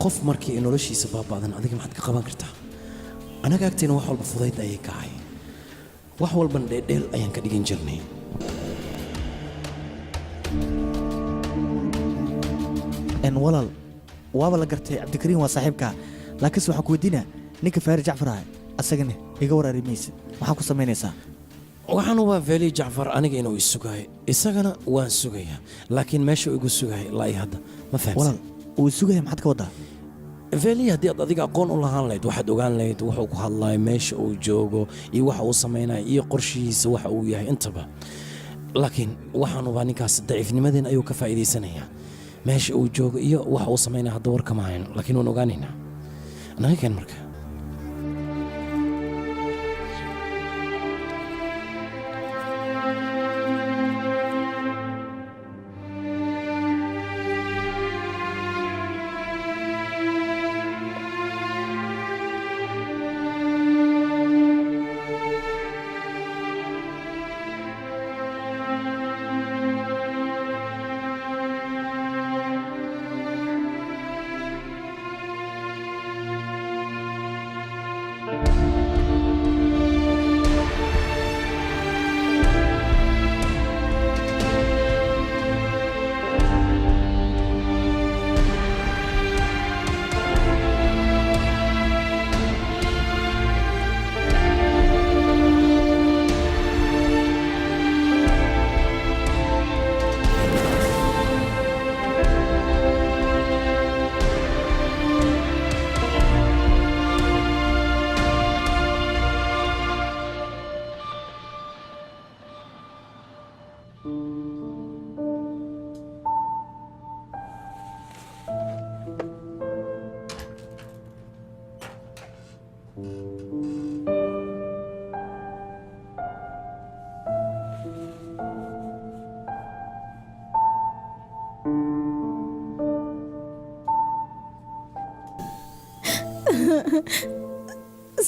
qof markii ay noloshiisa baaba'dan adiga maxaad ka qaban kartaa anaga agteena wax walba fudayd ayay ka ahay wax walban dheedheel ayaan ka dhigan jirnay walaal waaba la gartay cabdikariin waa saaxiibkaa laakiinse waxaan ku weydiinaa ninka faari jacfar ah asagana iga waraari maysid maxaa ku samaynaysaa waxaan ubaa feeli jacfar aniga inuu isugaayo isagana waan sugayaa laakiin meesha igu sugahay ilaa iyo hadda ma fahamsan walaal uu isugaya maxaad ka waddaa feeli haddii aad adiga aqoon u lahaan lahayd waxaad ogaan lahayd wuxuu ku hadlayo meesha uu joogo iyo waxa uu samaynayo iyo qorshihiisa waxa uu yahay intaba laakiin waxaan ubaa ninkaas daciifnimadeen ayuu ka faa'iidaysanayaa meesha uu joogo iyo waxa uu samaynaya hadda war kama hayno laakiin waan ogaanaynaa naga keen marka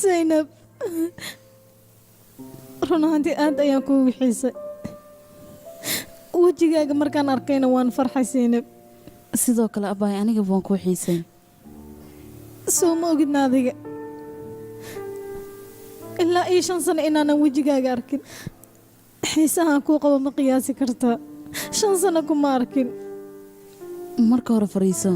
zaynab run ahaantii aad ayaan kuu wixiisay wejigaaga markaan arkayna waan farxay zaynab sidoo kale abaay aniga waan kuu xiisay soo ma ogidna adiga ilaa iyo 5 sano inaanan wejigaaga arkin xiisahaan kuu qabo ma qiyaasi kartaa 5 sano kuma arkin marka hore fariiso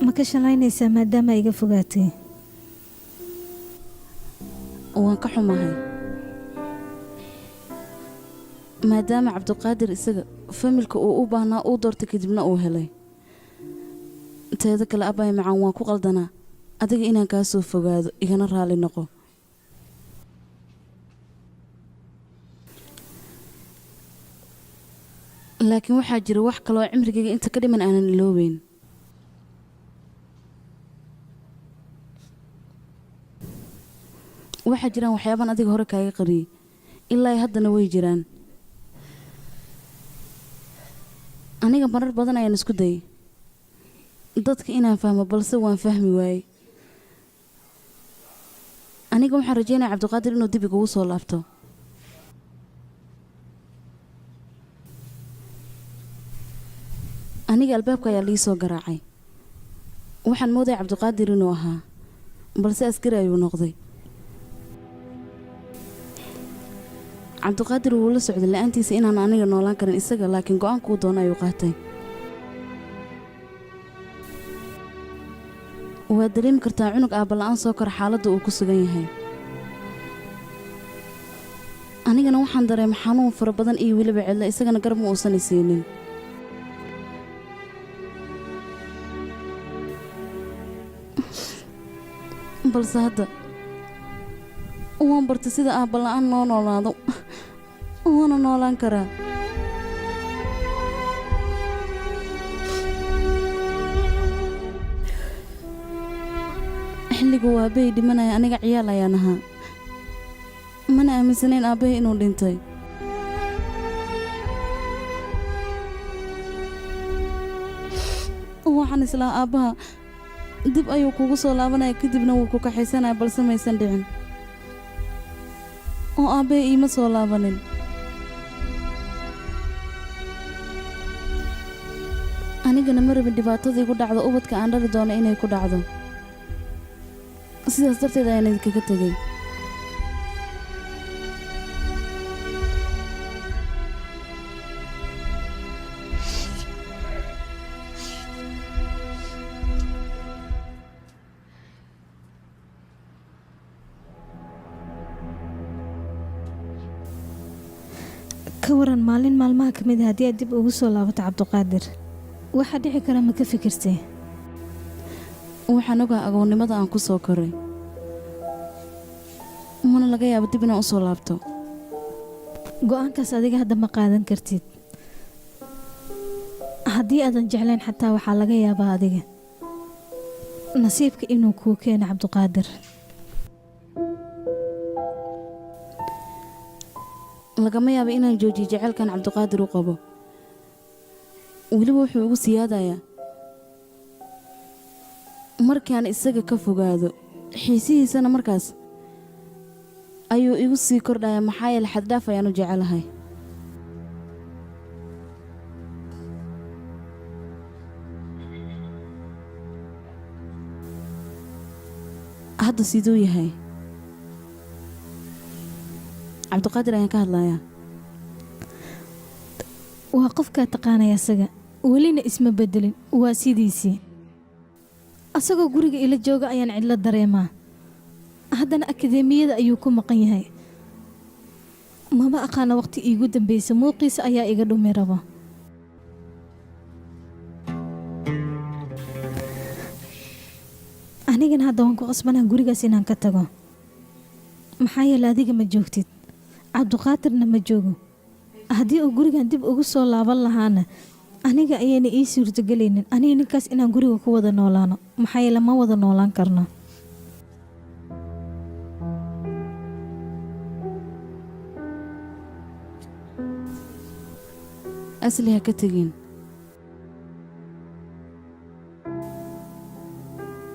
ma ka shalaynaysaa maadaama iga fogaatay waan ka xumahay maadaama cabdiqaadir isaga familka uu u baahnaa uu doortay kadibna uu helay teeda kale abaay macaan waan ku qaldanaa adiga inaan kaa soo fogaado igana raali noqo laakiin waxaa jira wax kaloo cimrigayga inta ka dhiman aanan iloobeyn waxaa jiraan waxyaabaan adiga hore kaaga qariyey ilaa haddana way jiraan aniga marar badan ayaan isku dayay dadka inaan fahmo balse waan fahmi waayey aniga waxaan rajeynaya cabdiqaadir inuu dib igugu soo laabto aniga albaabka ayaa lii soo garaacay waxaan moodaya cabdiqaadir inuu ahaa balse askari ayuu noqday cabdiqaadir wuu la socday la-aantiisa inaan aniga noolaan karin isaga laakiin go-aankuu doono ayuu qaatay waad dareemi kartaa cunug aabala-aan soo kora xaaladda uu ku sugan yahay anigana waxaan dareema xanuun fara badan iyo weliba cidlo isagana garab ma uusan isiinin balse hadda waan bartay sida aabala-aan noo noolaado waana noolaan karaa xilligu waa aabbahay dhimanaya aniga ciyaal ayaan ahaa mana aaminsanayn aabbahay inuu dhintay waxaan islaa aabbaha dib ayuu kugu soo laabanaya kadibna wuu ku kaxaysanaya balse maysan dhicin oo aabbahay iima soo laabanin anigana ma rabin dhibaatadii ku dhacdo ubadka aan dhali doono inay ku dhacdo sidaas darteed ayaan idinkaga tegay ka waran maalin maalmaha ka mid ah haddii aad dib ugu soo laabato cabdiqaadir waxaa dhici kara ma ka fikirtay waxaan ogaa agoonnimada aan ku soo koray mana laga yaabo dib inaan u soo laabto go-aankaas adiga hadda ma qaadan kartid haddii aadan jeclayn xataa waxaa laga yaabaa adiga nasiibka inuu kuu keeno cabdiqaadir lagama yaabo inaan joojiyo jaceylkan cabdiqaadir u qabo weliba wuxuu igu siyaadayaa markaan isaga ka fogaado xiisihiisana markaas ayuu igu sii kordhaya maxaa yeele xaddhaaf ayaan u jecelahay hadda siduu yahay cabdiqaadir ayaan ka hadlayaa waa qofkaa taqaanaya asaga welina isma bedelin waa sidiisii asagoo guriga ila jooga ayaan cidlo dareemaa haddana akadeemiyada ayuu ku maqan yahay mama aqaana waqti iigu dambaysa muuqiisa ayaa iga dhumi rabo anigana hadda waan ku qasbanaa gurigaas inaan ka tago maxaa yeele adiga ma joogtid cabdiqaadirna ma joogo haddii uu gurigan dib ugu soo laaban lahaana aniga ayayna ii suurtagelaynin aniga ninkaas inaan guriga ku wada noolaano maxaa yeele ma wada noolaan karno asli ha ka tegin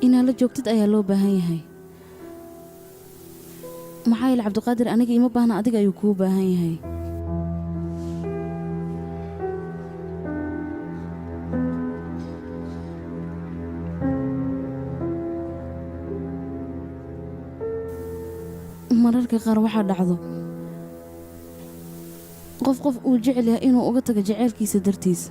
inaad la joogtid ayaa loo baahan yahay maxaa yeele cabdiqaadir aniga ima baahna adiga ayuu kuu baahan yahay mararka qaar waxaa dhacdo qof uu jecel yahay inuu uga tago jaceylkiisa dartiis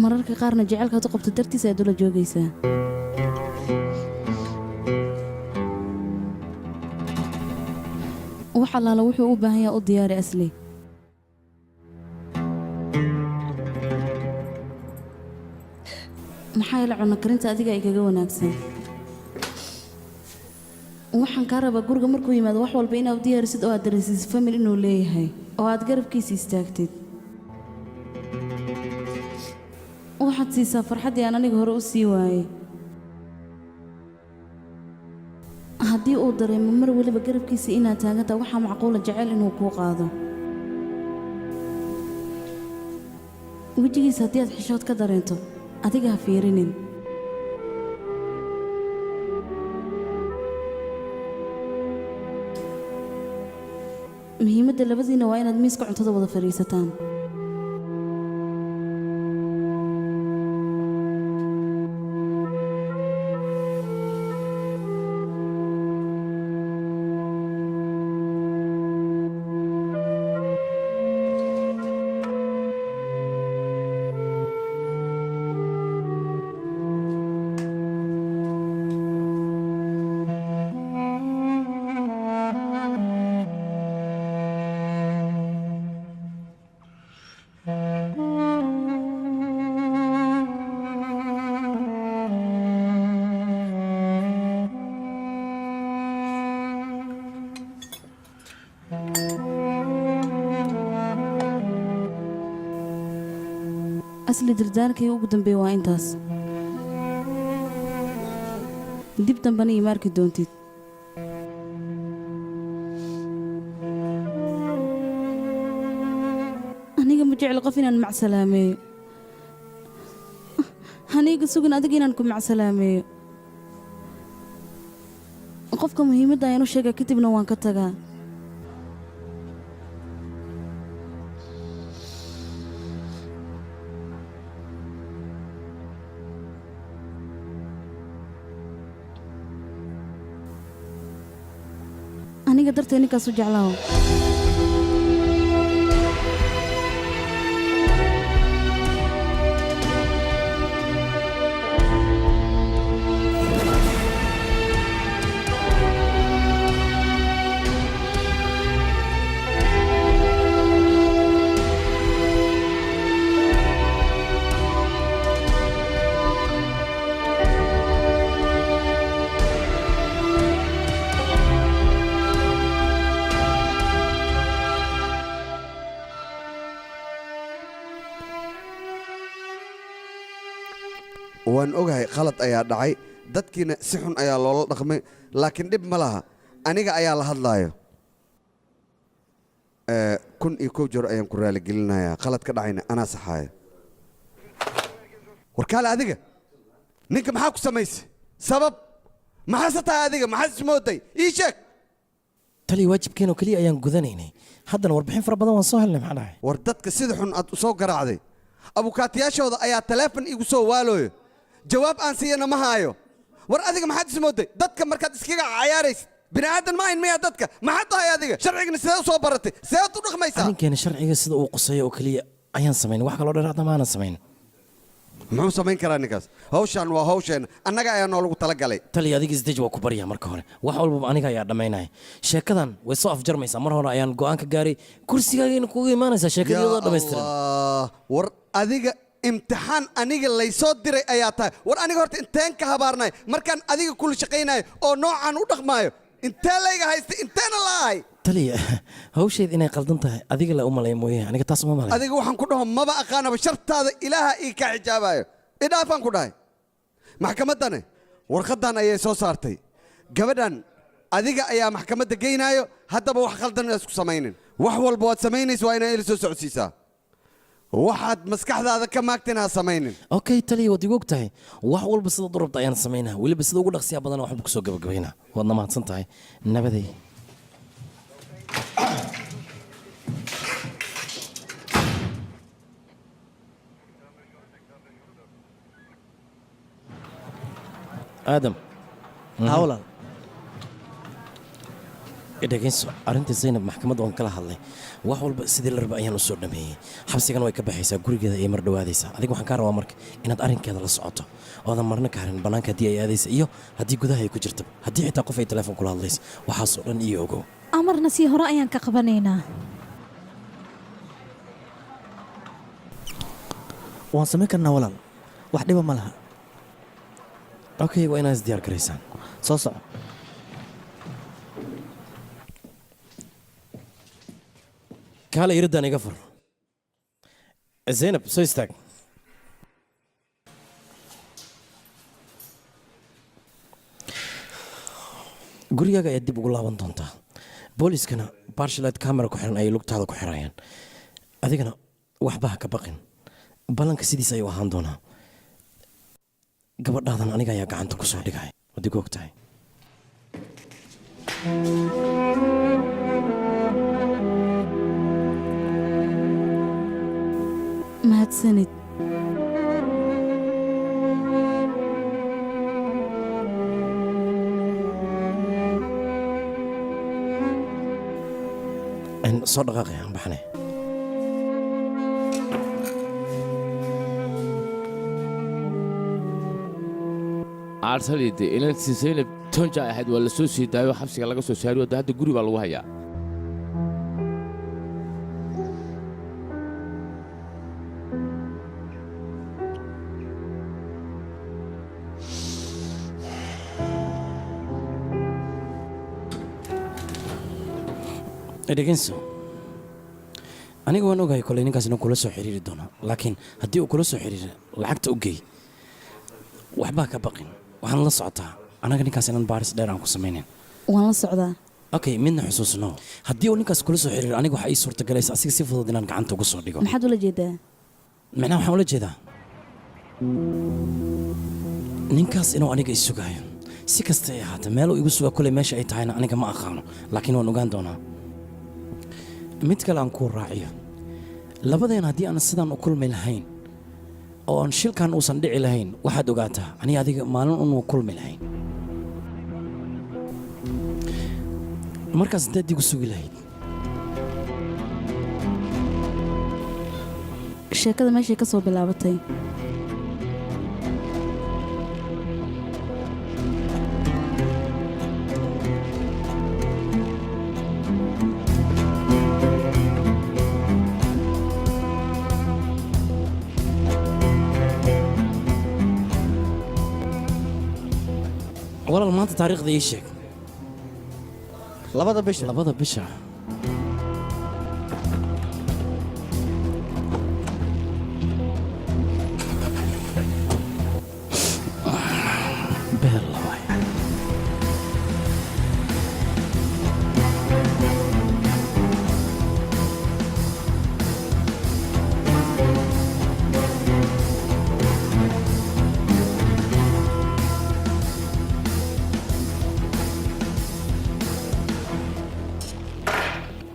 mararka qaarna jaceylkaad u qabto dartiis ayaad ula joogaysaa wax allaala wuxuu u baahan yahay u diyaari asli maxaa yeele cunno karinta adiga igaga wanaagsan waxaan kaa rabaa guriga markuu yimaado wax walba inaad u diyaarisid oo aad dareensiisid famil inuu leeyahay oo aad garabkiisa istaagtid waxaad siisaa farxaddii aan aniga hore u sii waayey haddii uu dareemo mar weliba garabkiisa inaad taagantaa waxaa macquula jecel inuu kuu qaado wejigiisa haddii aad xishood ka dareento adiga ha fiirinin muhiimadda labadiina waa inaad miiska cuntada wada fadhiisataan asli dardaankii ugu dambeeya waa intaas dib dambana ima arki doontid aniga ma jecel qof inaan macsalaameeyo aniga sugan adiga inaan ku macsalaameeyo qofka muhiimadda ayaan u sheegaa kadibna waan ka tagaa aniga dartee ninkaas u jeclaawo waan ogahay khalad ayaa dhacay dadkiina si xun ayaa loola dhaqmay laakiin dhib ma laha aniga ayaa la hadlaayo 1,000 jeer ayaan ku raaligelinayaa khalad ka dhacayna anaa saxaaya warkaale adiga ninka maxaa ku samaysay sabab maxaase tahay adiga maxaad ismooday ii sheeg tali waajibkeenoo keliya ayaan gudanaynay haddana warbixin fara badan waan soo helnay maxaa dhahay war dadka sida xun aad u soo garaacday abukaatiyaashooda ayaa taleefon igu soo waalooyo jawaab aan siiyana ma haayo war adiga maxaad ismooday dadka markaad iskaga cayaaraysid bini aadan ma ayn miya dadka maxaad tahay adiga sharcigana sidee u soo baratay sideed u dhaqmaysaa arrinkeena sharciga sida uu quseeyo oo keliya ayaan samayn wax kaloo dheeraadna maanan samayn muxuu samayn karaa ninkaas hawshaan waa hawsheenna annaga ayaa noolagu talagalay tali adiga isdej waa ku baryaa marka hore wax walbaba aniga ayaa dhammaynaya sheekadan way soo afjarmaysaa mar hore ayaan go'aan ka gaaray kursigaagayna kuga imaanaysaa sheekadiyadoo dhammaystiran war adiga imtixaan aniga laysoo diray ayaa tahay war aniga horta inteen ka habaarnay markaan adiga kula shaqaynayo oo noocaan u dhaqmaayo intee layga haystay inteena la'ahay taliya hawsheed inay qaldan tahay adiga la u malay mooyee aniga taas uma malay adiga waxaan ku dhaho maba aqaanaba shartaada ilaaha ii ka xijaabayo idhaafaan ku dhahay maxkamaddane warqaddan ayay soo saartay gabadhan adiga ayaa maxkamadda geynaayo haddaba wax khaldan isku samaynin wax walba waad samaynaysa waa inaad ila soo socodsiisaa waxaad maskaxdaada ka maagteen ha samaynin okay taliya waad igu og tahay wax walba sidaad u rabta ayaan samaynaa weliba sida ugu dhaqsiyaa badan waxba kusoo gabagabaynaa waadna mahadsan tahay nabaday aadam hawlan dhegeyso arrintii zaynab maxkamadda waan kala hadlay wax walba sidii la raba ayaan u soo dhameeyey xabsigana way ka baxaysaa gurigeeda ayay mar dhowaadaysaa adiga waxaan kaa rabaa marka inaad arrinkeeda la socoto oodan marna ka harin bannaanka haddii ay aadaysa iyo haddii gudaha ay ku jirta haddii xitaa qof ay telefoon kula hadlaysa waxaasoo dhan iyo ogow amarna sii hore ayaan ka qabanaynaa waan samayn karnaa walaal wax dhiba ma laha okay waa inaad isdiyaar garaysaan soo soco kaala iriddan iga fur zaynab soo istaag gurigaaga ayaad dib ugu laaban doontaa booliiskana barshilayd kamera ku xiran ayay lugtaada ku xirayaan adigana waxba ha ka baqin ballanka sidiis ayuu ahaan doonaa gabadhaadan aniga ayaa gacanta ku soo dhigay waad igu og tahay mahadsanid soo dhaqaaqay aan baxnay aarsalide inantii zaynab tonja ahayd waa la soo sii daayo xabsiga laga soo saariyo hadda guri baa lagu hayaa dhegeyso aniga waan ogahay koley ninkaas inuu kula soo xiriiri doono laakiin haddii uu kula soo xiriiro lacagta u geey waxbaa ka baqin waxaan la socotaa anaga ninkaas inaan baaris dheer aan ku samaynayn waan la socdaa okay midna xusuusno haddii uu ninkaas kula soo xiriiro aniga waxaa ii suurtagalaysa asiga si fudud inaan gacanta ugu soo dhigo maxaad ula jeedaa micnaha waxaan ula jeedaa ninkaas inuu aniga isugaayo si kasta ay ahaatee meeluu igu sugaa koley meesha ay tahayna aniga ma aqaano laakiin waan ogaan doonaa mid kale aan kuu raaciyo labadeen haddii aan sidaan u kulmi lahayn oo aan shilkan uusan dhici lahayn waxaad ogaataa aniga adiga maalin unuu kulmi lahayn markaas intaad igu sugi lahayd sheekada meeshay ka soo bilaabatay walaal maanta taariikhda ii sheeg labada bisha beel waay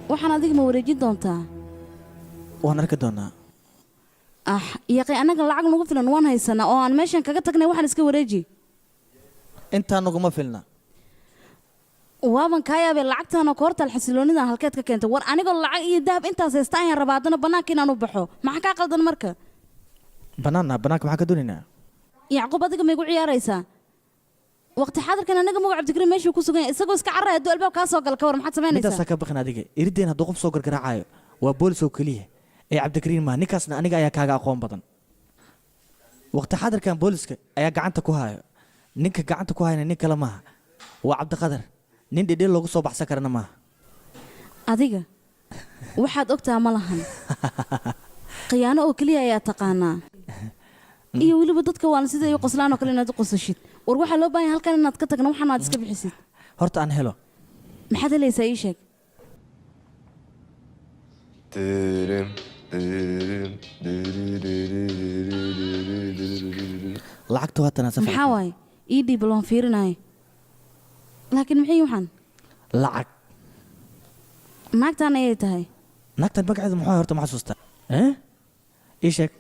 waxaan adiga ma wareejin doontaa waan arki doonaa yaqay annaga lacag nagu filan waan haysanaa oo aan meeshan kaga tagnay waxaan iska wareeji intaa naguma filna waaban kaa yaabay lacagtaana koortal xasiloonidan halkeed ka keentay war anigoo lacag iyo dahab intaas haysta ayaan rabaa haddana bannaanka inaan u baxo maxaa kaa qaldan marka bannaanka maxaa ka doonaynaa yacquub adiga ma igu ciyaaraysaa waqti xaadirkan anaga magac cabdikariim meeshuu ku sugan yahay isagoo iska carray hadduu albaab kaa soo gala ka war maxaad samaynaysaa midaasaa ka baqin adiga irideen hadduu qof soo gargaraacayo waa boolis oo keliya ee cabdikariim maa ninkaasna aniga ayaa kaaga aqoon badan waqti xaadirkan booliska ayaa gacanta ku hayo ninka gacanta ku hayna nin kale maaha waa cabdiqadar nin dhidhiil loogu soo baxsan karana maaha adiga waxaad ogtaa ma lahan khiyaano oo keliya ayaa taqaanaa iyo weliba dadka waan sida ay qoslaan oo kale inaad u qosashid war waxaa loo baahan yahay halkan inaad ka tagno waxaana aad iska bixisid horta aan helo maxaad helaysaa ii sheeg lacagtu haatan safar maxaa waaye ii dhiib loon fiirinayo laakiin maxay waxaan lacag naagtaan ayay tahay naagtan magaceedu muxuu horta ma xasuustaa ii sheeg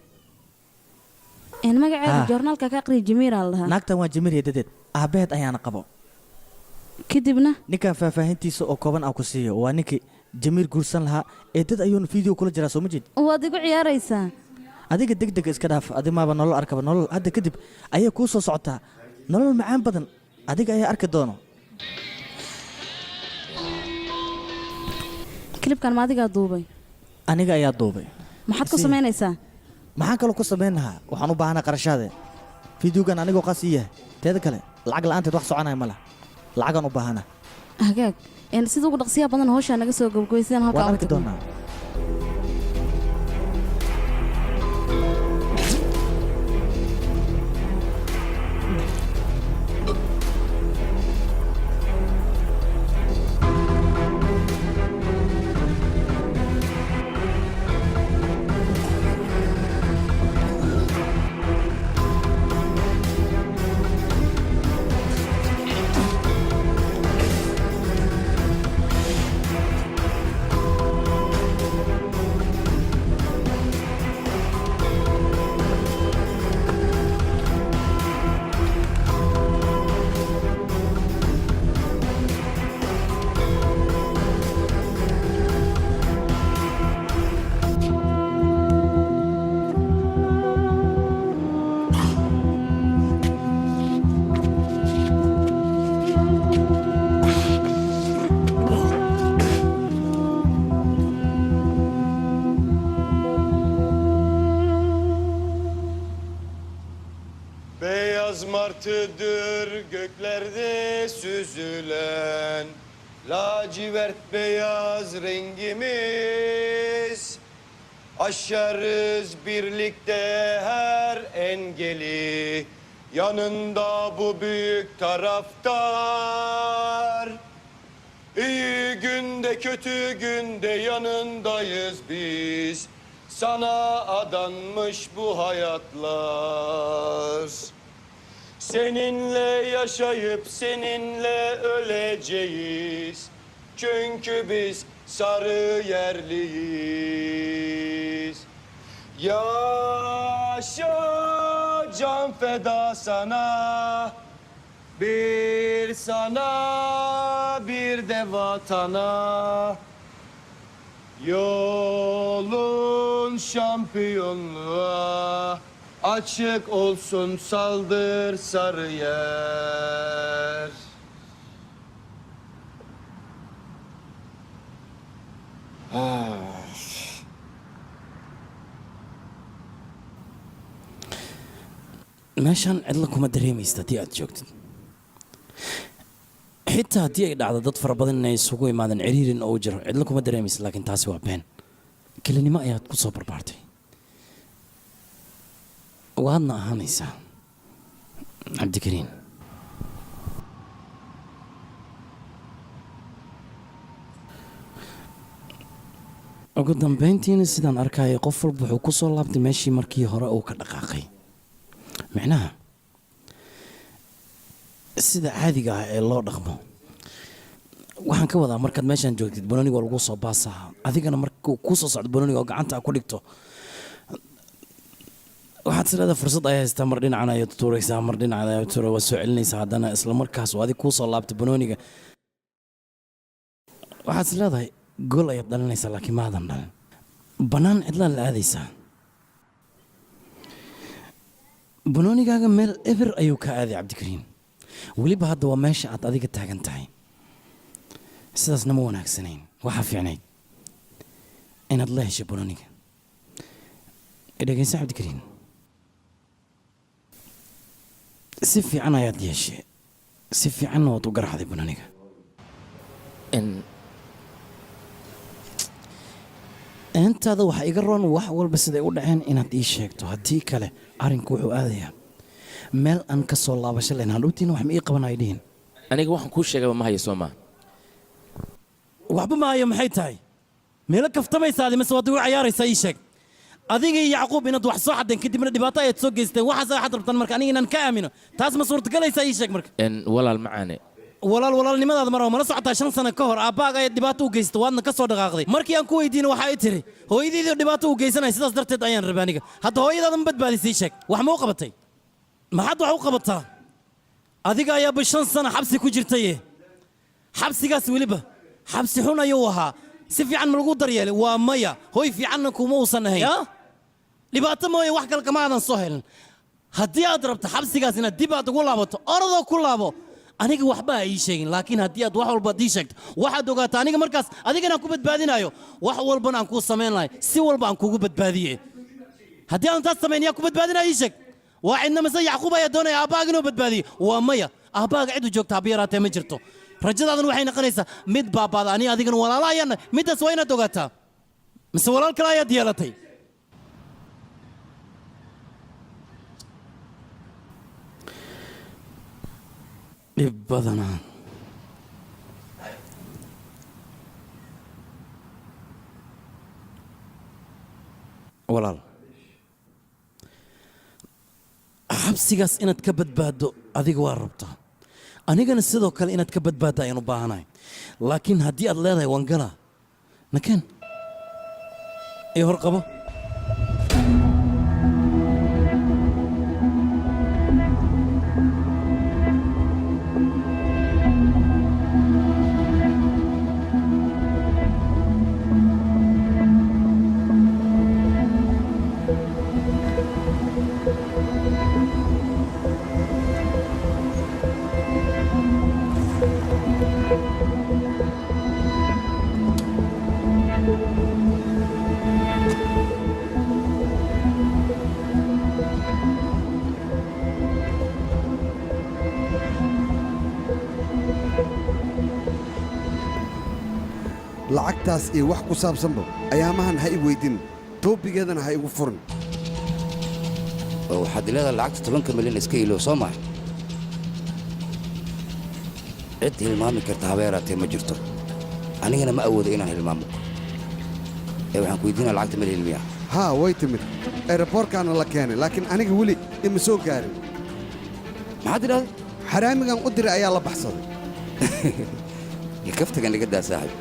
in magaceedu joornaalka ka aqriya jamiira la dhahaa naagtan waa jamiir dadeed aabaheed ayaana qabo kadibna ninkan faahfaahintiisa oo kooban aan ku siiyo waa ninkii jamiir guursan lahaa ee dad ayuuna video kula jiraa soo ma jeed waad igu ciyaaraysaa adiga degdeg iska dhaaf adimaaba nolol arkaba nolol hadda kadib ayay kuu soo socotaa nolol macaan badan adiga ayaa arki doono kilibkan ma adigaa duubay aniga ayaa duubay maxaad ku samaynaysaa maxaan kaloo ku samayn lahaa waxaan u baahanaa qarashaade fideogan anigoo qaas ii yahay teeda kale lacag la'aanteed wax soconaya ma laha lacagaan u baahanaa hagaag sida ugu dhaqsiyaha badan hawshaa naga soo gabagabaysan halkaa waan arki doonaa Martıdır göklerde süzülen lacivert beyaz rengimiz. Aşarız birlikte her engeli, yanında bu büyük taraftar. İyi günde kötü günde yanındayız biz. Sana adanmış bu hayatlar. Seninle yaşayıp seninle öleceğiz. Çünkü biz sarı yerliyiz. Yaşa can feda sana. Bir sana bir de vatana. Yolun şampiyonluğa açık olsun, saldır Sarıyer. meeshaan cidla kuma dareemaysid haddii aad joogtid xitaa haddii ay dhacdo dad fara badan inay isugu imaadeen ciriirin oo u jiro cidla kuma dareemaysid laakiin taasi waa been kelinimo ayaad ku soo barbaartay waadna ahaanaysaa cabdikariin ugu dambayntiina sidaan arkaya qof walba wuxuu ku soo laabtay meeshii markii hore uu ka dhaqaaqay micnaha sida caadiga ah ee loo dhaqmo waxaan ka wadaa markaad meeshaan joogtid banooniga waa lagu soo baasaa adigana markuu kuu soo socdo banooniga oo gacanta ku dhigto waxaad sileedahay fursad ayaa haystaa mar dhinacan ayaad tuuraysaa mar dhinacan ayaad tuura waa soo celinaysaa haddana isla markaas oo adig kuu soo laabtay banooniga waxaad sileedahay gool ayaad dhalinaysaa laakiin maadan dhalin bannaan cidlaan la aadaysaa banoonigaaga meel eber ayuu ka aaday cabdikariin weliba hadda waa meesha aad adiga taagan tahay sidaasna ma wanaagsanayn waxaa fiicnayd inaad la hesho banooniga dhegeysa cabdikariin si fiican ayaad yeeshe si fiicanna waad u garaxday banooniga intaada waxa iga roon wax walba siday u dhaceen inaad ii sheegto haddii kale arrinku wuxuu aadayaa meel aan ka soo laabasho lahayn hadhowtiina wax ma ii qabanayo dhihin aniga waxaan kuu sheegaba ma hayo soo maa waxba ma hayo maxay tahay meelo kaftamaysaadi mise waad igu cayaaraysaa ii sheeg adiga iyo yacquub inaad wax soo xadeen kadibna dhibaato ayaad soo geysteen waxaas waxaad rabtaan marka aniga inaan ka aamino taas ma suurtagalaysaa ii sheeg marka walaal macaane walaalnimadaada mar mala socotaa 5 sano ka hor aabbaaga ayaad dhibaato u geystay waadna ka soo dhaqaaqday markii aan ku weydiino waxa ay tiri hooyadeedii dhibaato u geysanay sidaas darteed ayaan rabaa aniga hadda hooyadaada ma badbaadisay sheeg wax ma u qabatay maxaad wax u qabataa adiga ayaa 5 sano xabsi ku jirtay xabsigaas weliba xabsi xun ayuu ahaa si fiican ma lagu daryeelay waa maya hooy fiicanna kuma uusan ahayn dhibaato mooye wax kale kama aadan soo helin haddii aad rabto xabsigaas inaad dib aad ugu laabato orodoo ku laabo aniga waxba ii sheegin laakiin haddii aad wax walba ii sheegto waxaad ogaataa aniga markaas adiga inaan ku badbaadinayo wax walbana aan kuu samayn lahay si walba aan kugu badbaadiye haddii aan taas samayn yaa ku badbaadinaya ii sheeg waa cidna mise yacquub ayaa doonaya aabbaaga inuu badbaadiyo waa maya aabbaaga cid u joogta haba yaraatee ma jirto rajadaadan waxay noqonaysaa mid baabaada ani adigana walaala ayaana middaas waa inaad ogaataa mise walaal kale ayaad yeelatay dhib badanaa walaal xabsigaas inaad ka badbaaddo adiga waa rabtaa anigana sidoo kale inaad ka badbaadda ayaan u baahanahay laakiin haddii aad leedahay waan galaa nakeen iyo hor qabo lacagtaas iyo wax ku saabsanba ayaamahan ha i weydin toobigeedana ha igu furin oo waxaad leedahay lacagta 10 milyan iska ilo soo maaha cid hilmaami karta habeeraatee ma jirto anigana ma awoodo inaan hilmaamo waxaan ku weydiinaa lacagta meel hilmiya haa way timid aeroboorkaana la keenay laakiin aniga weli ima soo gaarin maxaad idhahday xaraamigan u diray ayaa la baxsaday kaftagan iga daa saaxiib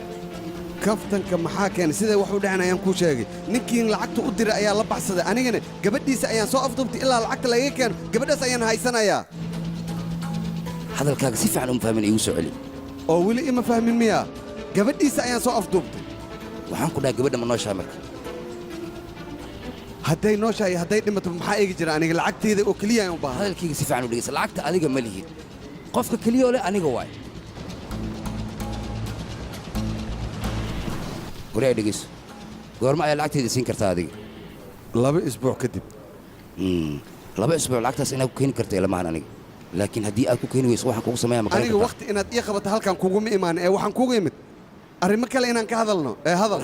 kaftanka maxaa keenay siday wax u dhaceen ayaan kuu sheegay ninkiin lacagta u diray ayaa la baxsaday anigana gabadhiisa ayaan soo afduubtay ilaa lacagta laga keeno gabadhaas ayaan haysanayaa hadalkaaga si fiican uma fahmin iigu soo celi oo weli ima fahmin miyaa gabadhiisa ayaan soo afduubtay waxaan ku dhahay gabadha ma nooshahay marka hadday nooshahay hadday dhimato maxaa eegi jira aniga lacagteeda oo keliya ayaan u baahan hadalkayga si fiican u dhegeysa lacagta adiga ma lihid qofka keliya oo leh aniga waay wariyaa dhegeyso goorma ayaa lacagteeda siin kartaa adiga 2 isbuuc kadib 2 isbuuc lacagtaas inaad ku keeni karta ilamahan aniga laakiin haddii aad ku keeni weyso waxaan kugu sameeyaa maqan aniga waqti inaad ii qabato halkan kuguma imaan ee waxaan kugu imid arrimo kale inaan ka hadalno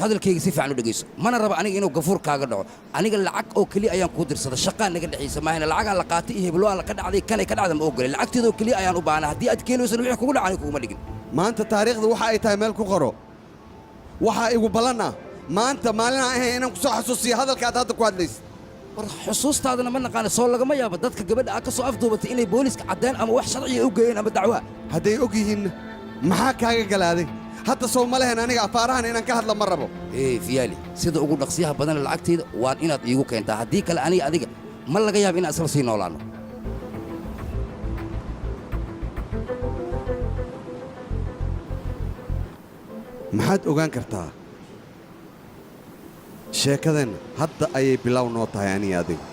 hadalkayga si fiican u dhegeyso mana raba aniga inuu gafuur kaaga dhaco aniga lacag oo keliya ayaan kuu dirsada shaqaa naga dhexaysa maahayna lacagaa la qaatay iyo heblo la ka dhacday kanay ka dhacda ma ogolay lacagteeda oo keliya ayaan u baahnaa haddii aad keeni weysana wixii kugu dhaca aniga kuguma dhigin maanta taariikhda waxa ay tahay meel ku qoro waxaa igu ballan ah maanta maalin aan ahayn inaan ku soo xasuusiyo hadalkaad hadda ku hadlaysid war xusuustaadana ma naqaana soo lagama yaabo dadka gabadha aad ka soo afduubatay inay booliiska caddeen ama wax sharciya u geeyeen ama dacwaa hadday og yihiinna maxaa kaaga galaaday hadda soo ma lehen aniga afaarahan inaan ka hadla ma rabo fiyaali sida ugu dhaqsiyaha badan lacagtayda waad inaad iigu keentaa haddii kale aniga adiga ma laga yaabo inaan isla sii noolaanno maxaad ogaan kartaa sheekadeenna hadda ayay bilow noo tahay aniga adiga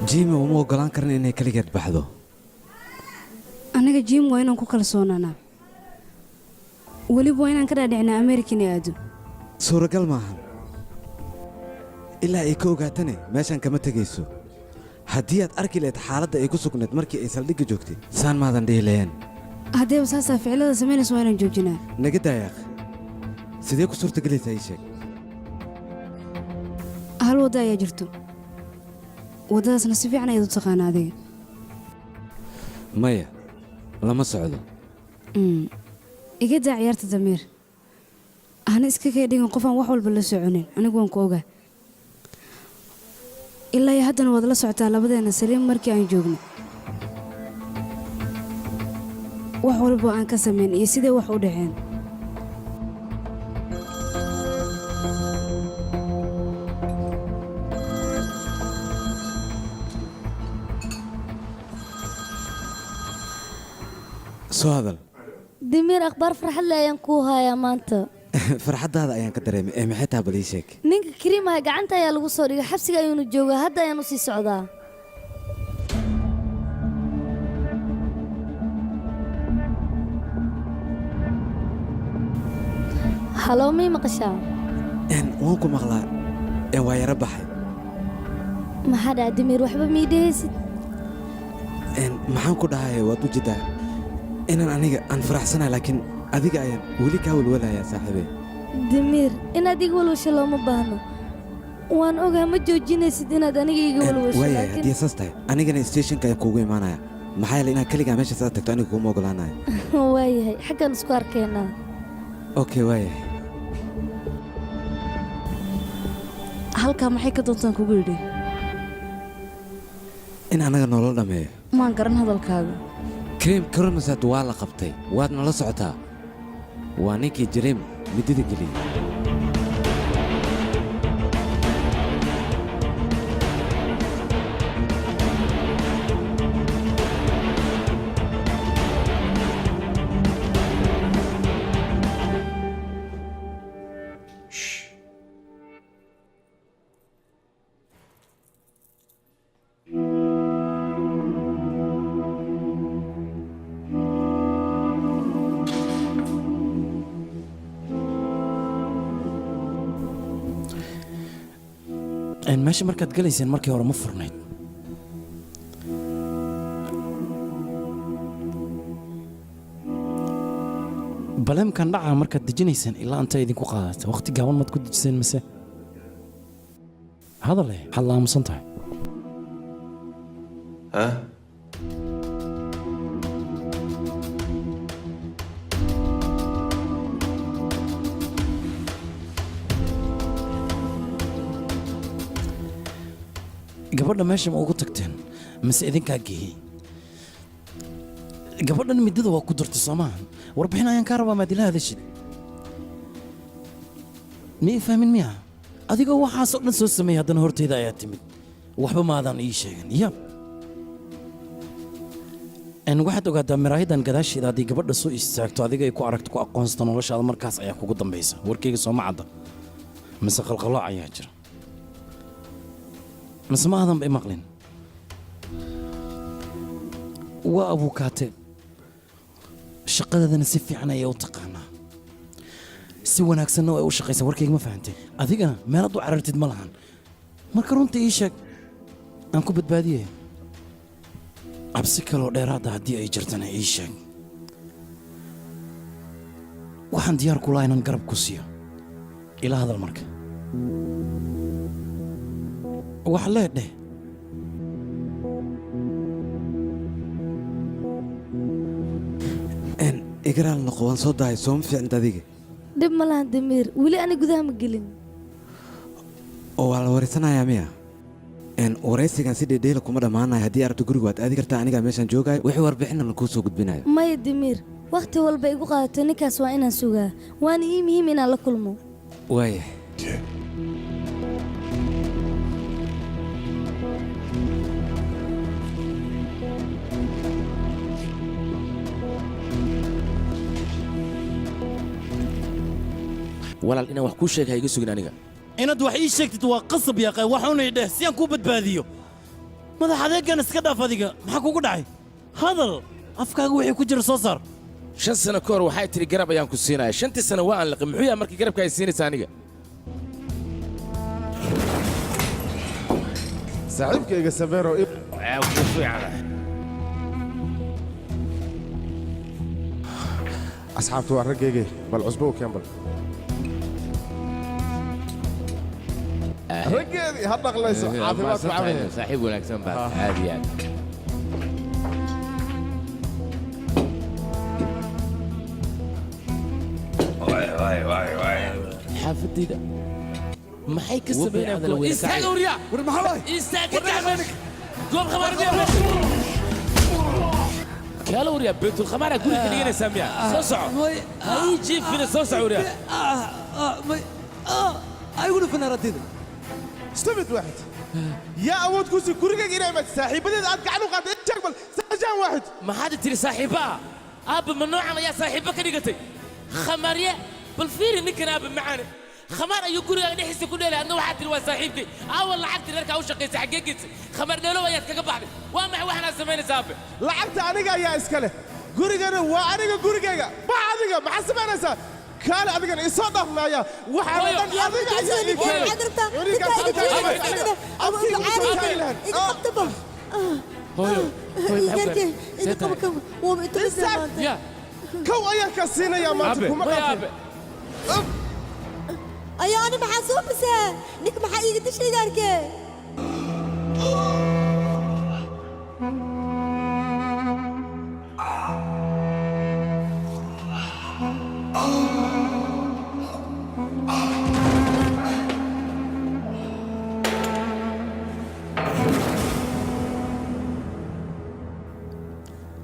jiimi uma oggolaan karna inay keligeed baxdo aniga aniga jim waa inaan ku kalsoonaanaa weliba waa inaan ka dhaadhicinaa american ee aado suuragal maahan ilaa ay ka ogaatane meeshaan kama tegayso haddii aad arki lahayd xaaladda ay ku sugnayd markii ay saldhigga joogtay saan maadan dhihi lahayn haddeeba saasaa ficilada samaynaysa waa inaan joojinaa naga daayaaq sidee ku suurtagelaysaa ii sheeg hal wadda ayaa jirto waddadaasna si fiican ayaad u taqaana adiga maya lama socdo iga daa ciyaarta damiir hana iska kay dhigan qof aan wax walba la soconin anigu waan ku ogaa ilaa iyo haddana waad la socotaa labadeenna saliim markii aan joogno wax walba aan ka samayn iyo sidee wax u dhaceen soo hadal damiir akhbaar farxad leh ayaan kuu hayaa maanta farxaddaada ayaan ka dareemay ee maxay tahay bal ii sheeg ninka kariimaha gacanta ayaa lagu soo dhigay xabsiga ayuunu joogaa hadda ayaan u sii socdaa haloo mii maqashaa waan ku maqlaa waa yara baxay maxaa dhaca damiir waxba mii dhehaysid maxaan ku dhahay waad u jiddaa inaan aniga aan faraxsanahay laakiin adiga ayaan weli kaa walwalayaa saaxiibey damiir inaad iga walwasho looma baahno waan ogaa ma joojinaysid inaad aniga iga walwasho waayahay haddii saas tahay anigana stationka ayaan kuugu imaanaya maxaa yeelay inaad keligaa meesha saad tagto aniga kuuma ogolaanayo waayahay xaggaan isku arkaynaa okay waayahay halkaa maxay ka doontaan kugu yidhi in annaga nolol dhammeeyo maan garan hadalkaaga kariim karamasaad waa la qabtay waad nala socotaa waa ninkii jareem middada geliyey meesha markaad galayseen markii hore ma furnayd baleemkan dhacaa markaad dejinayseen ilaa anta idinku qaadata waqti gaaban maad ku dejiseen mise hadale waxaad la aamusan tahay gabadha meesha ma ugu tagteen mise idinkaa geeyey gabadhan middada waa ku durtay soomaahan warbixin ayaan kaa rabaa maad ila hadashid mii fahmin miya adigoo waxaasoo dhan soo sameeyey haddana hortayda ayaa timid waxba maadaan ii sheegan ya waxaad ogaataa miraahidan gadaasheeda haddii gabadha soo istaagto adiga ay ku aragto ku aqoonsato noloshaada markaas ayaa kugu dambaysa warkayga sooma cadda mise qalqalooc ayaa jira mise ma aadan ba i maqlin waa abuukaate shaqadeedana si fiican ayay u taqaanaa si wanaagsanna way u shaqaysaa warkayga ma fahantay adigana meelaad u carartid ma lahan marka runtii ii sheeg aan ku badbaadiyey cabsi kaloo dheeraada haddii ay jirtana ii sheeg waxaan diyaar ku lahaa inaan garab ku siiyo ila hadal marka wax leedheh igaraal noqo waan soo dahay sooma fiicnid adiga dhib ma lahan damiir weli ani gudaha ma gelin oo waa la wareysanayaa miya waraysigan si dheedheela kuma dhammaanayo haddii aragto gurigu waad aadi kartaa anigaa meeshaan joogayo wixii warbixinna lakuu soo gudbinayo maya damiir wakhti walba igu qaadato ninkaas waa inaan sugaa waana ii muhiim inaan la kulmo waaya walaal inaan wax kuu sheeg ha iga sugin aniga inaad wax ii sheegtid waa qasab yaaqay waxuunay dheh si aan kuu badbaadiyo madax adeegan iska dhaaf adiga maxaa kugu dhacay hadal afkaaga wixii ku jira soo saar 5 sano ka hor waxay tiri garab ayaan ku siinaya 5 sano waa aan laqin muxuu yahay markii garabka ay siinaysa aniga saaxiibkayga Saveero asxaabtu waa raggeygay bal cusbo keen bal raggeedii ha dhaqlayso caafimaad ku caawinaya saaxiib wanaagsan baa aad iyo aad xaafadayda maxay ka sameynayaan istaaga wariya war maxaa istaaga kacmanik goob khabaardiya kala wariya beetul khamaara guriga dhiganaysaa miya soo soco ay jiifina soo soco wariya ayuuna fanaaradeeda استمد واحد يا أود كوسي كوريك إلى ما تساحب بدي أتقعنوا قاعد إتشكل سجان واحد ما حد تري صاحبها أب ممنوع يا صاحبك كنيقتي خمارية بالفير نكنا أب معانا خمار أيو كوريك نحس كل ليلة أنه واحد تري صاحبتي أول لعبت لك أو شقيت حقيقتي خمار دولو وياك كبعد وما واحد زمان زابه لعبت أنا يا إسكاله كوريك أنا وأنا كوريك ما أنا ما حسب أنا سا كان أديك إصابة معايا وحنا أديك عجيني كو أيها كسينا يا ماتك أيا أنا محاسوب بس نك محايق تشري دارك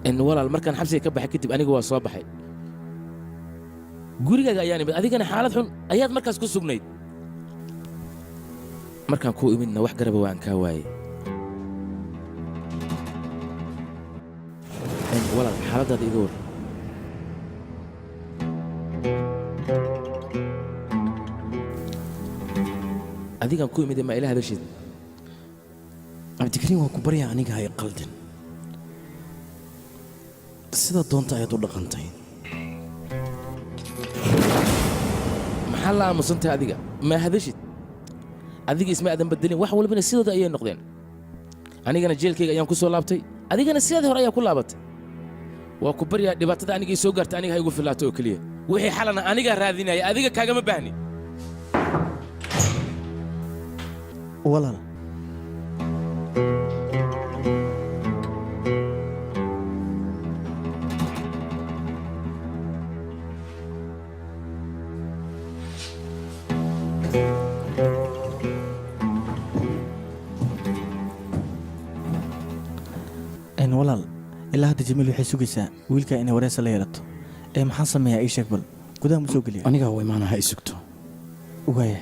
إن ولا المركان حبسي كبح كتب أنا جوا صباحي gurigaaga ayaan imid adigana xaalad xun ayaad markaas ku sugnayd markaan ku imidna wax garaba waan ka waayay walaal xaaladaada iga war adigan ku imid ma ila hadashid cabdikariim waa ku baryaa aniga hay qaldin sida doonta ayaad u dhaqantay maxaa la aamusantay adiga ma hadashid adiga isma aadan bedelin wax walbana sidooda ayay noqdeen anigana jeelkayga ayaan ku soo laabtay adigana sidaadii hore ayaa ku laabatay waa ku baryaa dhibaatada aniga soo gaartay aniga ha igu filaato oo keliya wixii xalana aniga raadinaya adiga kaagama baahni walaal walaal ilaa hadda jamiil waxay sugaysaa wiilka inay wareysa la yeelato ee maxaan sameeyaa ii sheeg bal gudaha ma soo geliya aniga way maana ha i sugto waaya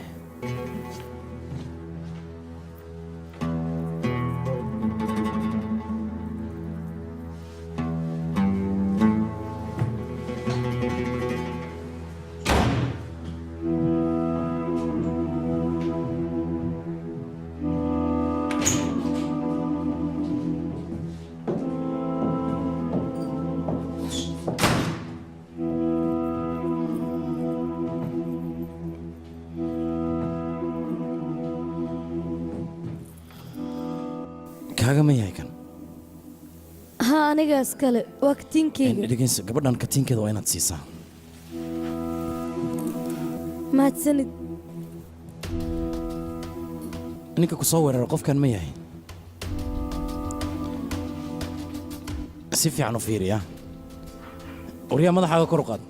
kaagama yahay kan ها أنا قاسكله وقتين كي dhegeysa gabadhan katiinkeeda waa inaad siisaa ما تسند ninka ku soo weerara qofkan ma yahay si fiican u fiiriya waryaa madaxaaga kor u qaad